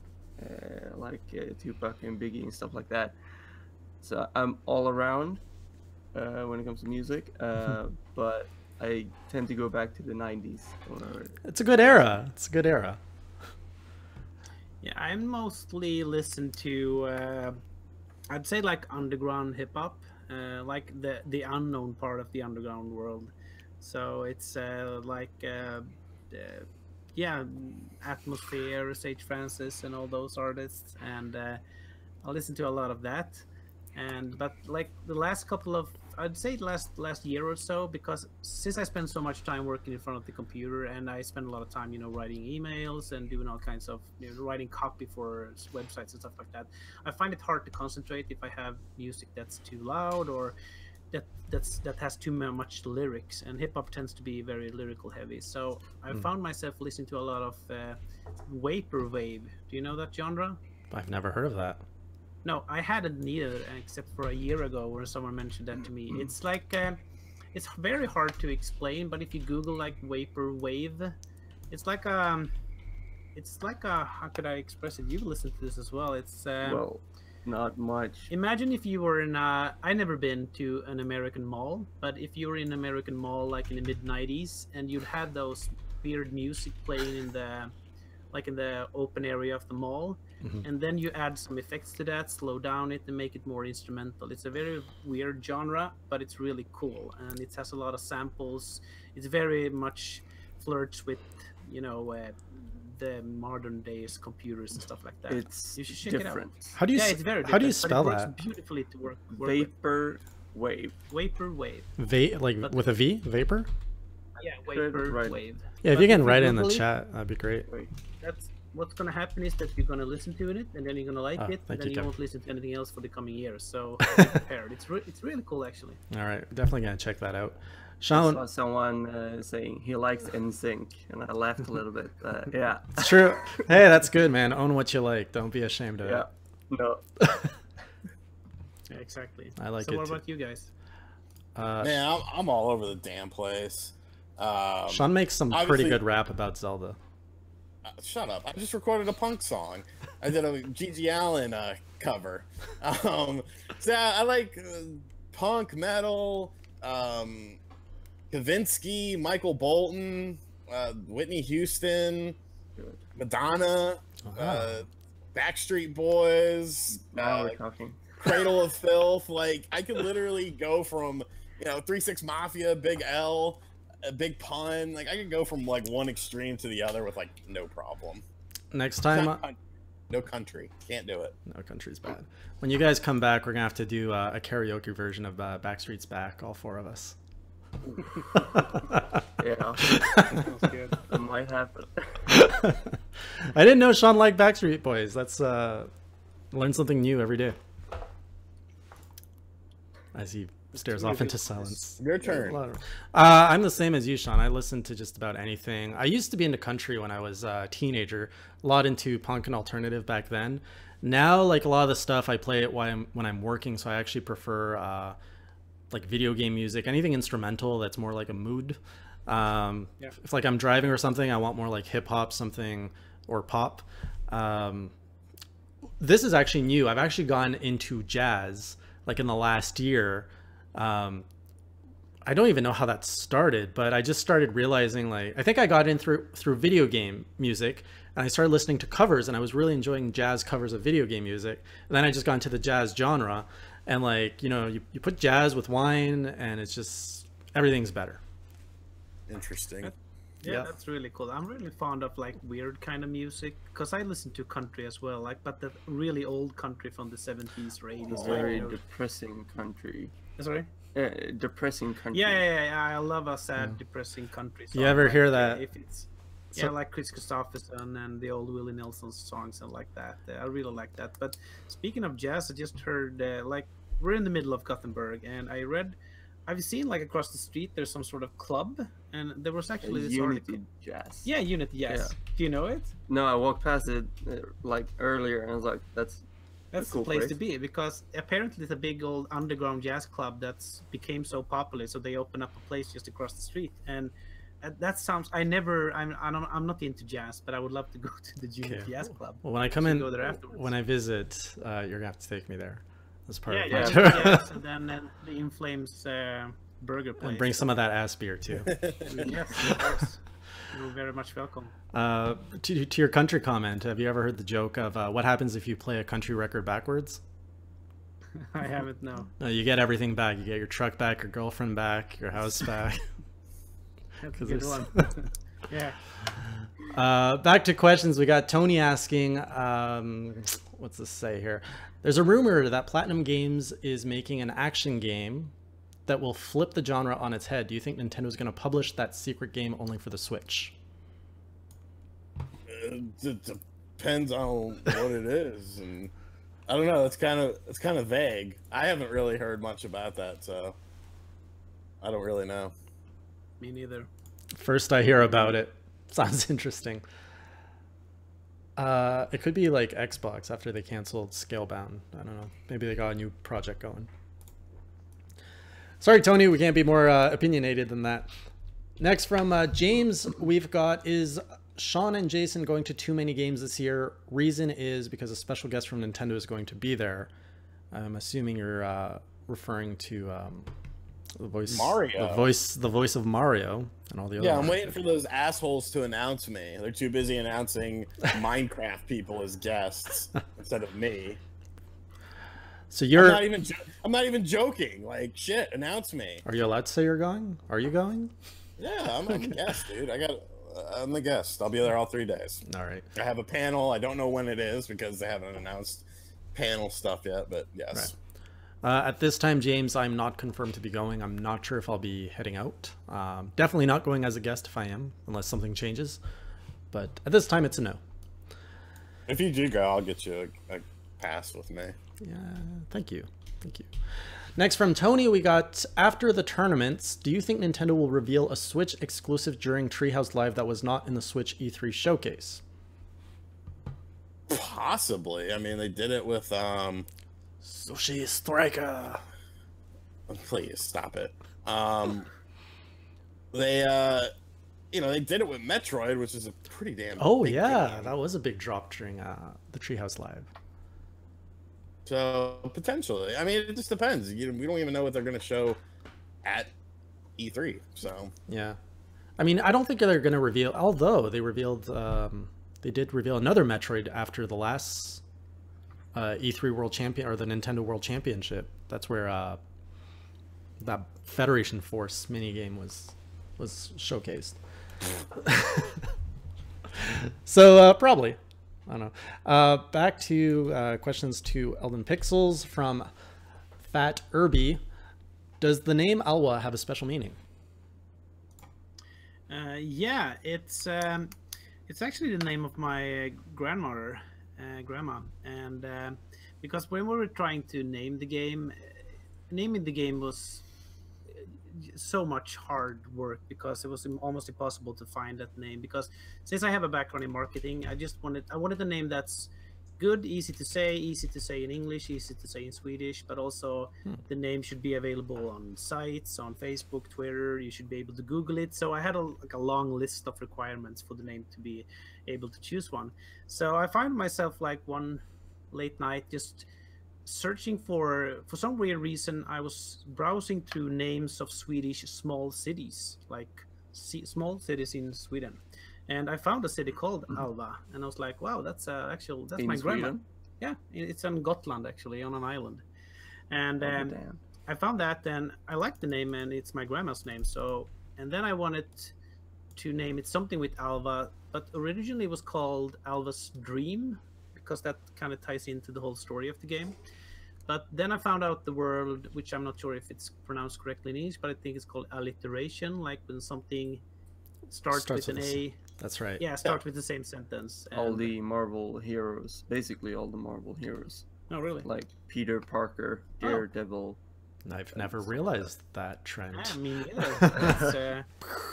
like Tupac and Biggie and stuff like that. So I'm all around when it comes to music, but I tend to go back to the 90s. It's a good era. It's a good era. Yeah, I mostly listen to, I'd say like underground hip hop, like the unknown part of the underground world. So it's yeah, Atmosphere, Sage Francis, and all those artists, and I listen to a lot of that. But like the last couple of, I'd say last year or so, because since I spend so much time working in front of the computer, and I spend a lot of time, you know, writing emails and doing all kinds of, you know, writing copy for websites and stuff like that, I find it hard to concentrate if I have music that's too loud or that has too much lyrics. And hip hop tends to be very lyrical heavy. So I found myself listening to a lot of vaporwave. Do you know that genre? I've never heard of that. No, I hadn't neither, except for a year ago where someone mentioned that to me. It's like, it's very hard to explain, but if you Google like vaporwave, it's like a, how could I express it? You've listened to this as well. It's, Well, not much. imagine if you were in a, I never been to an American mall, but if you were in an American mall like in the mid 90s and you'd had those weird music playing in the, like in the open area of the mall, and then you add some effects to that, slow down it, and make it more instrumental. It's a very weird genre, but it's really cool, and it has a lot of samples. It's very much flirts with, you know, the modern days computers and stuff like that. It's You should check different. it out. How do you Yeah, it's very how do you different, spell but it that? works beautifully to work with. Vapor wave. Vaporwave. Like with a V? Vapor? Yeah, Right. vaporwave. Yeah, if But you can if you write it in the Google it- chat, that'd be great. That's what's gonna happen is that you're gonna listen to it, and then you're gonna like Ah, it, thank and then you, you Kevin. won't listen to anything else for the coming years. So be prepared. It's really cool, actually. All right, definitely gonna check that out. I Sean, saw someone saying he likes NSYNC, and I laughed a little bit. Yeah. it's true. Hey, that's good, man. Own what you like. Don't be ashamed of Yeah. it. No. Yeah, exactly. I like so it what too. about you guys? Man, I'm all over the damn place. Sean makes some pretty obviously- good rap about Zelda. Shut up! I just recorded a punk song. I did a Gigi Allen cover. So I like punk metal. Kavinsky, Michael Bolton, Whitney Houston, Madonna, Backstreet Boys, Now we're talking. Cradle of Filth. Like I could literally go from 3-6 Mafia, Big L, Big Pun. Like I could go from like one extreme to the other with like no problem. Next time, No country, can't do it. no country's bad. When you guys come back, we're gonna have to do a karaoke version of Backstreet's Back, all four of us. Yeah. Sounds good. It might happen. I didn't know Sean liked Backstreet Boys. That's learn something new every day. As he stares off into silence. Your turn. I'm the same as you, Sean. I listen to just about anything. I used to be into country when I was a teenager, a lot into punk and alternative back then. Now, like a lot of the stuff, I play it when I'm working, so I actually prefer like video game music, anything instrumental that's more like a mood. If like I'm driving or something, I want more like hip hop, something, or pop. This is actually new. I've actually gone into jazz like in the last year. I don't even know how that started, but I just started realizing, like, I think I got in through video game music, and I started listening to covers, and I was really enjoying jazz covers of video game music. And then I just got into the jazz genre, and like, you know, you put jazz with wine and it's just, everything's better. Interesting. Yeah, that's really cool. I'm really fond of like weird kind of music because I listen to country as well, like, but the really old country from the 70s or 80s. Very depressing country. Sorry? Depressing country. Yeah. I love a sad, depressing country song. You ever hear that? If it's like Chris Christopherson and the old Willie Nelson songs and like that. I really like that. But speaking of jazz, I just heard like we're in the middle of Gothenburg, and I've seen like across the street there's some sort of club, and there was actually this Unity Jazz. Yeah, Unity Jazz. Yeah. Do you know it? No, I walked past it like earlier, and I was like, that's the place to be, because apparently it's a big old underground jazz club that's became so popular, so they open up a place just across the street. And that sounds, I'm not into jazz, but I would love to go to the Unity Jazz Club. Well, when I come in, when I visit, you're gonna have to take me there. That's part of my tour. Yes, and then the In Flames burger place. And bring some of that ass beer too. Yes, of course. You're very much welcome. To your country comment, have you ever heard the joke of what happens if you play a country record backwards? I haven't, no. No, you get everything back. You get your truck back, your girlfriend back, your house back. That's a good one. Yeah. Back to questions. We got Tony asking, what's this say here? There's a rumor that Platinum Games is making an action game that will flip the genre on its head. Do you think Nintendo's going to publish that secret game only for the Switch? It depends on what it is, and I don't know. It's kind of vague. I haven't really heard much about that, so I don't really know. Me neither. First I hear about it. Sounds interesting. It could be like Xbox after they canceled Scalebound. I don't know. Maybe they got a new project going. Sorry, Tony, we can't be more opinionated than that. Next from James, we've got, is Sean and Jason going to too many games this year? Reason is because a special guest from Nintendo is going to be there. I'm assuming you're referring to the voice Mario. The voice of Mario and all the other. Yeah, I'm waiting for those assholes to announce me. They're too busy announcing Minecraft people as guests instead of me. So you're I'm not even joking. Like, shit, announce me. Are you allowed to say you're going? Are you going? Yeah, I'm a guest, dude. I'm the guest. I'll be there all 3 days. All right. I have a panel. I don't know when it is because they haven't announced panel stuff yet, but yes. Right. At this time, James, I'm not confirmed to be going. I'm not sure if I'll be heading out. Definitely not going as a guest if I am, unless something changes. But at this time, it's a no. If you do go, I'll get you a pass with me. Yeah, thank you. Thank you. Next from Tony, we got, after the tournaments, do you think Nintendo will reveal a Switch exclusive during Treehouse Live that was not in the Switch E3 showcase? Possibly. I mean, they did it with Sushi Striker. Please stop it. They they did it with Metroid, which is a pretty damn big game. That was a big drop during the Treehouse Live. So potentially, I mean, it just depends. We don't even know what they're going to show at E3. So yeah, I mean, I don't think they're going to reveal. Although they revealed, they did reveal another Metroid after the last E3 World Champion or the Nintendo World Championship. That's where that Federation Force mini game was showcased. So probably. I don't know. Back to questions to Elden Pixels from Fat Irby. Does the name Alwa have a special meaning? Yeah, it's actually the name of my grandma, and because when we were trying to name the game, naming the game was so much hard work because it was almost impossible to find that name. Because since I have a background in marketing, I wanted a name that's good, easy to say in English, easy to say in Swedish, but also the name should be available on sites, on Facebook, Twitter. You should be able to Google it. So I had a long list of requirements for the name to be able to choose one. So I found myself like one late night just searching for some weird reason. I was browsing through names of Swedish small cities, like small cities in Sweden, and I found a city called Alwa, and I was like, wow, that's In my grandma. Sweden? Yeah, it's on Gotland, actually, on an island. And Oh, damn. I found that, and I liked the name, and it's my grandma's name. So, and then I wanted to name it something with Alva, but originally it was called Alva's Dream, because that kind of ties into the whole story of the game. But then I found out the word, which I'm not sure if it's pronounced correctly in English, but I think it's called alliteration, like when something starts with an A. That's right. Yeah, starts with the same sentence. All and- the Marvel heroes, basically all the Marvel heroes, Oh, really? like Peter Parker, Daredevil. I've never realized that trend. Yeah, me neither.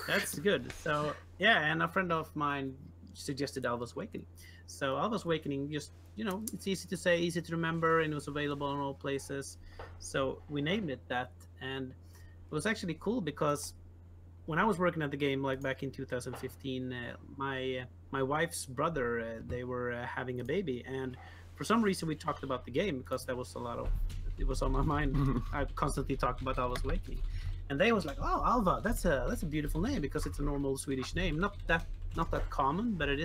That's good. So yeah, and a friend of mine suggested Alva's Awakening. So Alva's Awakening, just it's easy to say, easy to remember, and it was available in all places. So we named it that, and it was actually cool because when I was working at the game, like back in 2015, my wife's brother, they were having a baby, and for some reason we talked about the game because there was it was on my mind. I constantly talked about Alva's Awakening, and they was like, "Oh, Alva, that's a beautiful name because it's a normal Swedish name, not that common, but it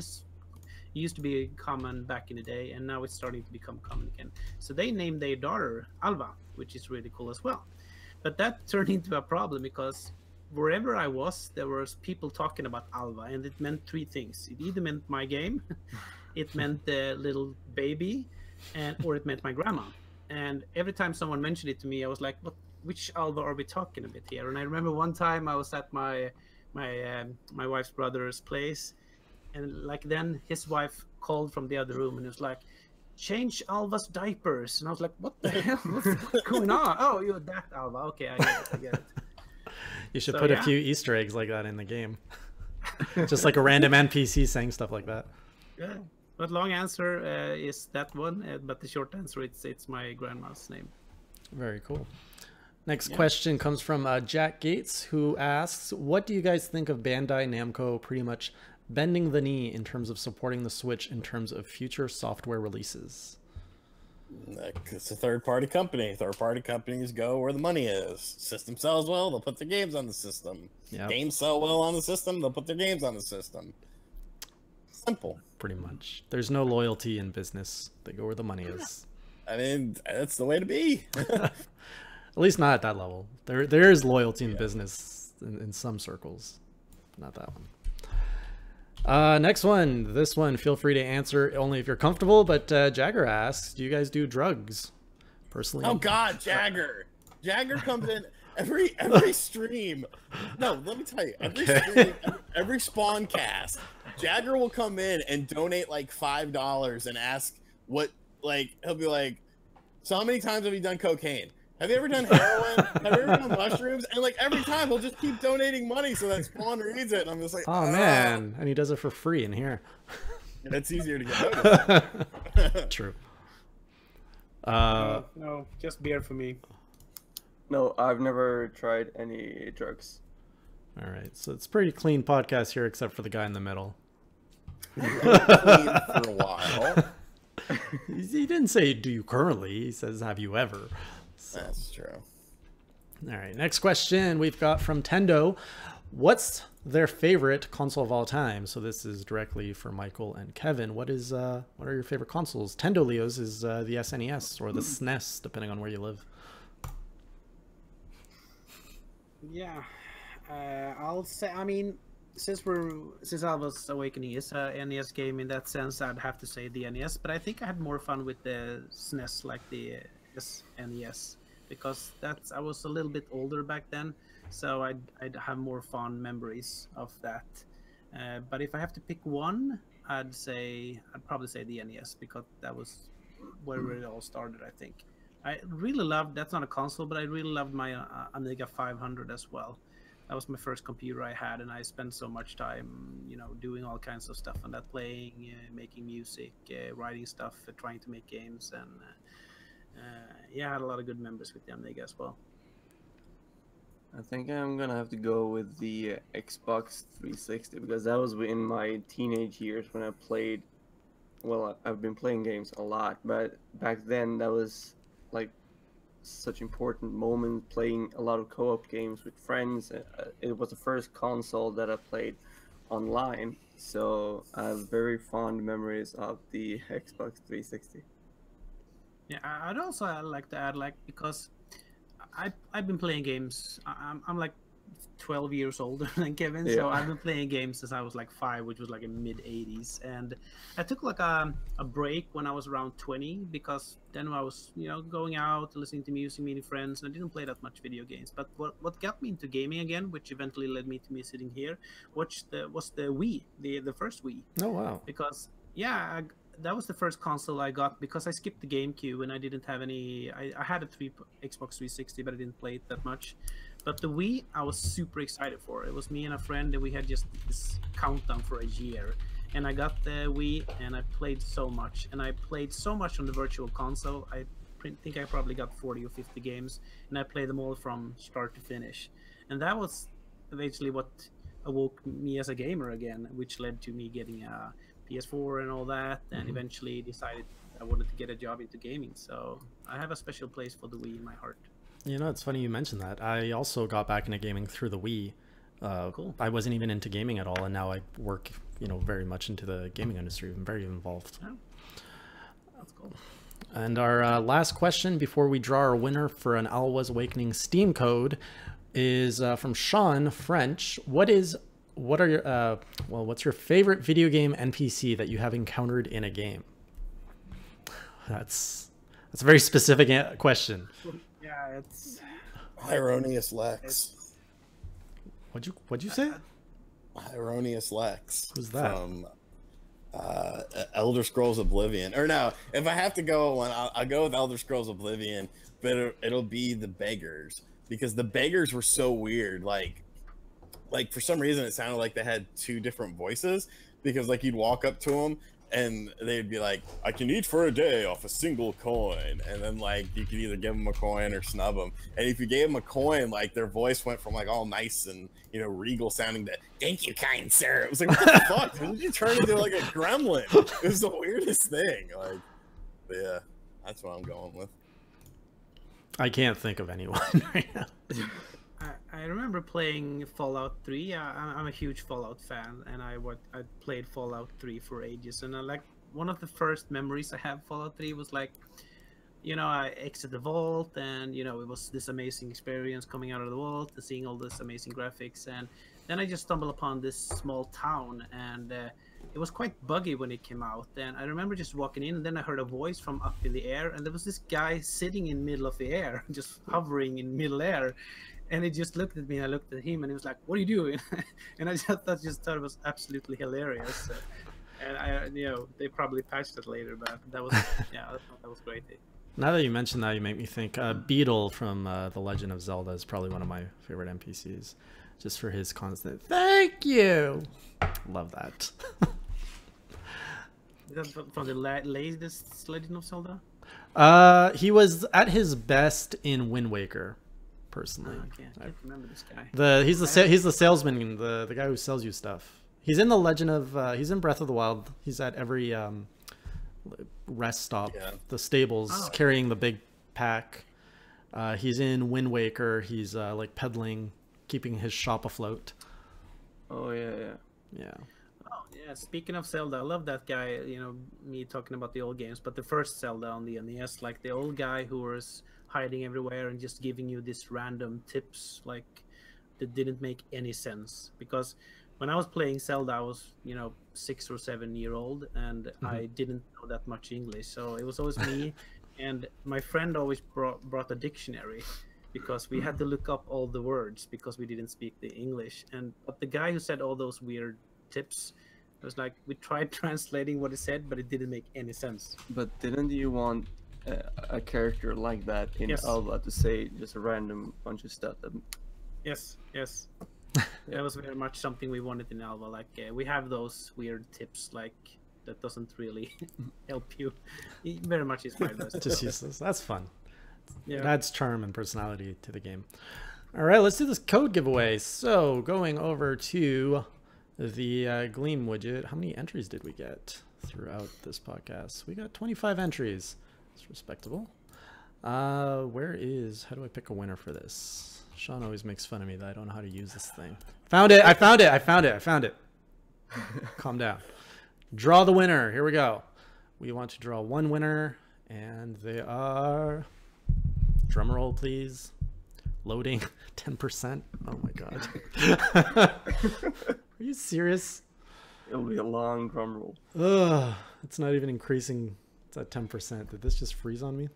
used to be common back in the day, and now it's starting to become common again." So they named their daughter Alva, which is really cool as well. But that turned into a problem because wherever I was, there was people talking about Alva, and it meant three things. It either meant my game, it meant the little baby, or it meant my grandma. And every time someone mentioned it to me, I was like, which Alva are we talking about here? And I remember one time I was at my wife's brother's place, and like then his wife called from the other room and was like, change Alva's diapers. And I was like, what the hell? What's going on? Oh, you're that Alva. Okay, I get it. You should put a few Easter eggs like that in the game. Just like a random NPC saying stuff like that. Yeah. But long answer is that one, but the short answer it's my grandma's name. Very cool. Next question comes from Jack Gates, who asks, what do you guys think of Bandai Namco pretty much bending the knee in terms of supporting the Switch in terms of future software releases? It's a third-party company. Third-party companies go where the money is. System sells well, they'll put their games on the system. Yep. Games sell well on the system, they'll put their games on the system. Simple. Pretty much. There's no loyalty in business. They go where the money is. I mean, that's the way to be. At least not at that level. There is loyalty in business in some circles. Not that one. Next one. This one, feel free to answer only if you're comfortable, but Jagger asks, do you guys do drugs? Personally. Oh God, Jagger. Jagger comes in every stream. No, let me tell you, stream, every spawn cast, Jagger will come in and donate like $5 and ask what, like, he'll be like, so how many times have you done cocaine? Have you ever done heroin? Have you ever done mushrooms? And like every time he'll just keep donating money so that Spawn reads it. And I'm just like, oh man, and he does it for free in here. It's easier to get noticed. True. No, just beer for me. No, I've never tried any drugs. All right, so it's a pretty clean podcast here, except for the guy in the middle. Clean for a while. He didn't say, do you currently? He says, have you ever? So. That's true. All right, next question we've got from Tendo. What's their favorite console of all time? So this is directly for Michael and Kevin. What are your favorite consoles? Tendo Leo's is the SNES or the SNES, depending on where you live. Yeah, I'll say. I mean, since Alva's Awakening is a NES game in that sense, I'd have to say the NES. But I think I had more fun with the SNES, like the SNES, because I was a little bit older back then, so I'd have more fond memories of that. But if I have to pick one, I'd probably say the NES, because that was where it all started, I think. I really loved, that's not a console, but I really loved my Amiga 500 as well. That was my first computer I had, and I spent so much time, you know, doing all kinds of stuff on that, playing, making music, writing stuff, trying to make games, and yeah, I had a lot of good memories with the Amiga as well. I think I'm gonna have to go with the Xbox 360 because that was in my teenage years when I played. Well, I've been playing games a lot, but back then that was like such important moment playing a lot of co-op games with friends. It was the first console that I played online, so I have very fond memories of the Xbox 360. Yeah, I'd also like to add, like, because I've been playing games. I'm like 12 years older than Kevin, so I've been playing games since I was like 5, which was like in mid 80s, and I took like a break when I was around 20 because then I was, you know, going out, listening to music, meeting friends, and I didn't play that much video games. But what got me into gaming again, which eventually led me to me sitting here, was the Wii, the first Wii. Oh wow! Because yeah, that was the first console I got because I skipped the GameCube and I didn't have any. I had a Xbox 360, but I didn't play it that much. But the Wii, I was super excited for. It was me and a friend, and we had just this countdown for a year. And I got the Wii, and I played so much. And I played so much on the Virtual Console. I think I probably got 40 or 50 games, and I played them all from start to finish. And that was eventually what awoke me as a gamer again, which led to me getting a PS4 and all that, and eventually decided I wanted to get a job into gaming. So I have a special place for the Wii in my heart. You know, it's funny you mentioned that. I also got back into gaming through the Wii. Cool. I wasn't even into gaming at all, and now I work, you know, very much into the gaming industry. I'm very involved. Oh, that's cool. And our last question before we draw our winner for an Alwa's Awakening Steam code is from Sean French. What's your favorite video game NPC that you have encountered in a game? That's a very specific question. Yeah, it's Hieronius Lex. What'd you say? Hieronius Lex. Who's that? From Elder Scrolls Oblivion. Or no, if I have to go one, I'll go with Elder Scrolls Oblivion, but it'll be the beggars, because the beggars were so weird. Like for some reason it sounded like they had two different voices, because like you'd walk up to them and they'd be like, I can eat for a day off a single coin, and then like you could either give them a coin or snub them. And if you gave them a coin, like their voice went from like all nice and, you know, regal sounding to thank you, kind sir. It was like, what the fuck? When did you turn into like a gremlin? It was the weirdest thing. Like, yeah, that's what I'm going with. I can't think of anyone right now. I remember playing Fallout 3. I'm a huge Fallout fan, and I played Fallout 3 for ages. And like one of the first memories I have Fallout 3 was like, you know, I exited the vault, and you know, it was this amazing experience coming out of the vault and seeing all this amazing graphics. And then I just stumbled upon this small town, and it was quite buggy when it came out. And I remember just walking in, and then I heard a voice from up in the air, and there was this guy sitting in the middle of the air, just hovering in middle air. And he just looked at me, and I looked at him, and he was like, "What are you doing?" And I just thought it was absolutely hilarious. And I, you know, they probably patched it later, but that was, yeah, I thought that was great. Now that you mention that, you make me think Beetle from The Legend of Zelda is probably one of my favorite NPCs, just for his constant "thank you." Love that. Is that from the latest Legend of Zelda? He was at his best in Wind Waker. Personally, I can't remember this guy. He's the salesman, the guy who sells you stuff. He's in the Legend of he's in Breath of the Wild. He's at every rest stop, the stables, carrying the big pack. He's in Wind Waker. He's like peddling, keeping his shop afloat. Oh yeah. Oh yeah. Speaking of Zelda, I love that guy. You know, me talking about the old games, but the first Zelda on the NES, like the old guy who was hiding everywhere and just giving you this random tips like that didn't make any sense. Because when I was playing Zelda, I was, you know, 6 or 7 year old, and I didn't know that much English, so it was always me and my friend always brought a dictionary, because we had to look up all the words because we didn't speak the English. But the guy who said all those weird tips, it was like we tried translating what he said, but it didn't make any sense. But didn't you want a character like that in Alwa to say just a random bunch of stuff. Yes. That was very much something we wanted in Alwa. Like we have those weird tips, like that doesn't really help you. It very much inspired us. Just useless. That's fun. Yeah. It adds charm and personality to the game. All right, let's do this code giveaway. So going over to the Gleam widget, how many entries did we get throughout this podcast? We got 25 entries. It's respectable. How do I pick a winner for this? Sean always makes fun of me that I don't know how to use this thing. Found it. I found it. Calm down. Draw the winner. Here we go. We want to draw one winner, and they are, drum roll please, loading. 10%. Oh my god. Are you serious? It'll be a long drum roll. Ugh, it's not even increasing. It's at 10%. Did this just freeze on me?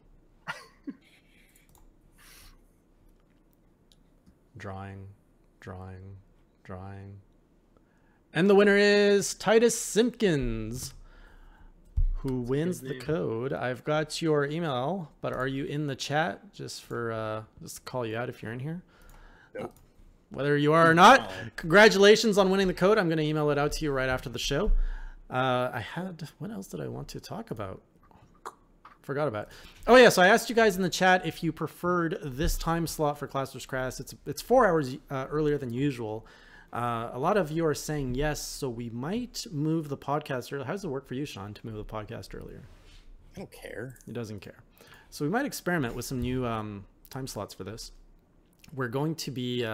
Drawing. And the winner is Titus Simpkins, who wins the code. I've got your email, but are you in the chat? Just to call you out if you're in here. Nope. Whether you are or not, congratulations on winning the code. I'm going to email it out to you right after the show. What else did I want to talk about? Forgot about it. Oh yeah, so I asked you guys in the chat if you preferred this time slot for Clash vs. Crash. It's 4 hours earlier than usual. A lot of you are saying yes, so we might move the podcast earlier. How does it work for you, Sean, to move the podcast earlier? I don't care. He doesn't care. So we might experiment with some new time slots for this. We're going to be,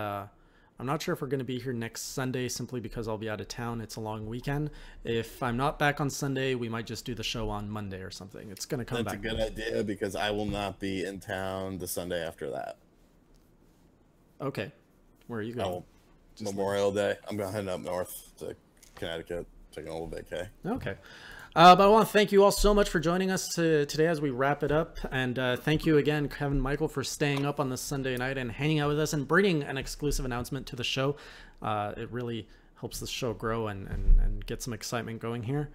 I'm not sure if we're going to be here next Sunday simply because I'll be out of town. It's a long weekend. If I'm not back on Sunday, we might just do the show on Monday or something. It's going to come back. That's a good idea because I will not be in town the Sunday after that. Okay. Where are you going? Memorial Day. I'm going to head up north to Connecticut, taking a little vacay. Okay. But I want to thank you all so much for joining us today as we wrap it up. And thank you again, Kevin Michael, for staying up on this Sunday night and hanging out with us and bringing an exclusive announcement to the show. It really helps the show grow and get some excitement going here.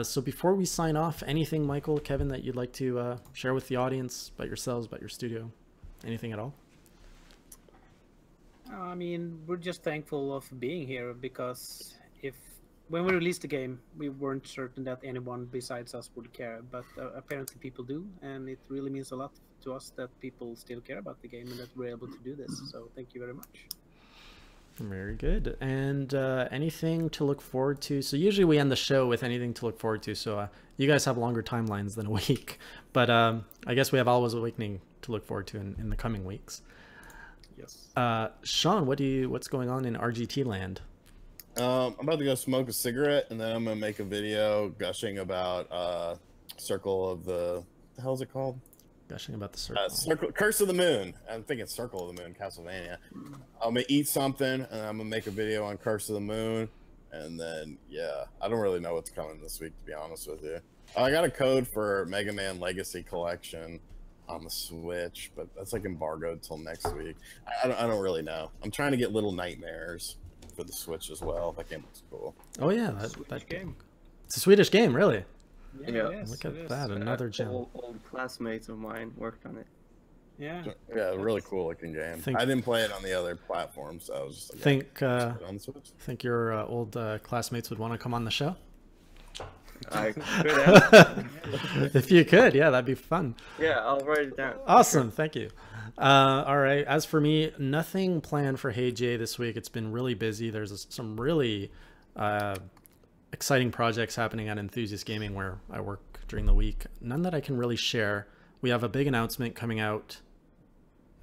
So before we sign off, anything, Michael, Kevin, that you'd like to share with the audience about yourselves, about your studio? Anything at all? I mean, we're just thankful of being here because when we released the game, we weren't certain that anyone besides us would care, but apparently people do, and it really means a lot to us that people still care about the game and that we're able to do this. So thank you very much. Very good. And anything to look forward to? So usually we end the show with anything to look forward to. So you guys have longer timelines than a week, but I guess we have Alwa's Awakening to look forward to in the coming weeks. Yes. Sean, what's going on in RGT land? I'm about to go smoke a cigarette, and then I'm gonna make a video gushing about Circle of the hell is it called? Gushing about the circle. Curse of the Moon. I'm thinking Circle of the Moon, Castlevania. I'm gonna eat something, and I'm gonna make a video on Curse of the Moon, and then yeah, I don't really know what's coming this week, to be honest with you. I got a code for Mega Man Legacy Collection on the Switch, but that's like embargoed till next week. I don't really know. I'm trying to get Little Nightmares for the Switch as well. That game looks cool. Oh yeah, that game. It's a Swedish game, really. Yeah. Look at that, another gem. Old classmates of mine worked on it. Yeah. Yeah, really cool looking game. I didn't play it on the other platforms, so I was just like, on the Switch. Think your old classmates would want to come on the show? I could have. If you could, yeah, that'd be fun. Yeah, I'll write it down. Awesome, thank you. All right, as for me, nothing planned for Hey Jay this week. It's been really busy. There's some really exciting projects happening at Enthusiast Gaming where I work during the week. None that I can really share. We have a big announcement coming out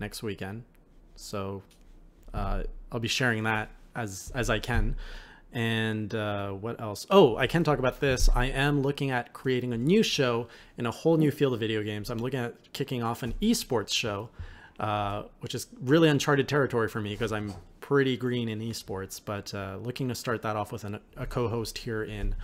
next weekend, so I'll be sharing that as I can. And what else? Oh, I can talk about this. I am looking at creating a new show in a whole new field of video games. I'm looking at kicking off an esports show, which is really uncharted territory for me because I'm pretty green in esports, but looking to start that off with a co-host here in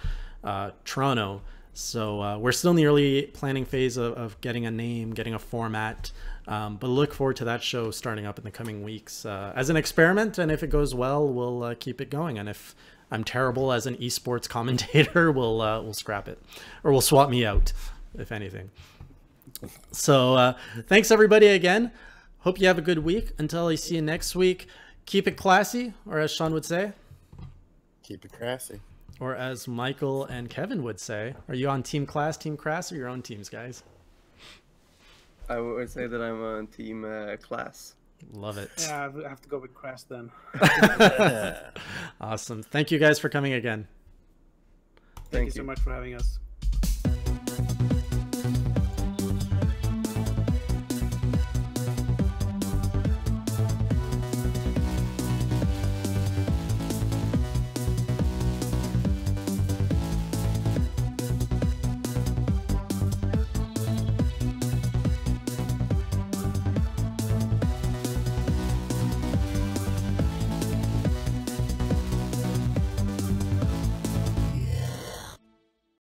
Toronto. So we're still in the early planning phase of getting a name, getting a format, but look forward to that show starting up in the coming weeks as an experiment. And if it goes well, we'll keep it going. And if I'm terrible as an esports commentator, we'll scrap it, or we'll swap me out, if anything. So thanks everybody again. Hope you have a good week. Until I see you next week, keep it classy, or as Sean would say, keep it classy. Or as Michael and Kevin would say, are you on Team Class, Team Crass, or your own teams, guys? I would say that I'm on Team Class. Love it. Yeah, I have to go with Crass then. Awesome. Thank you guys for coming again. Thank you so much for having us.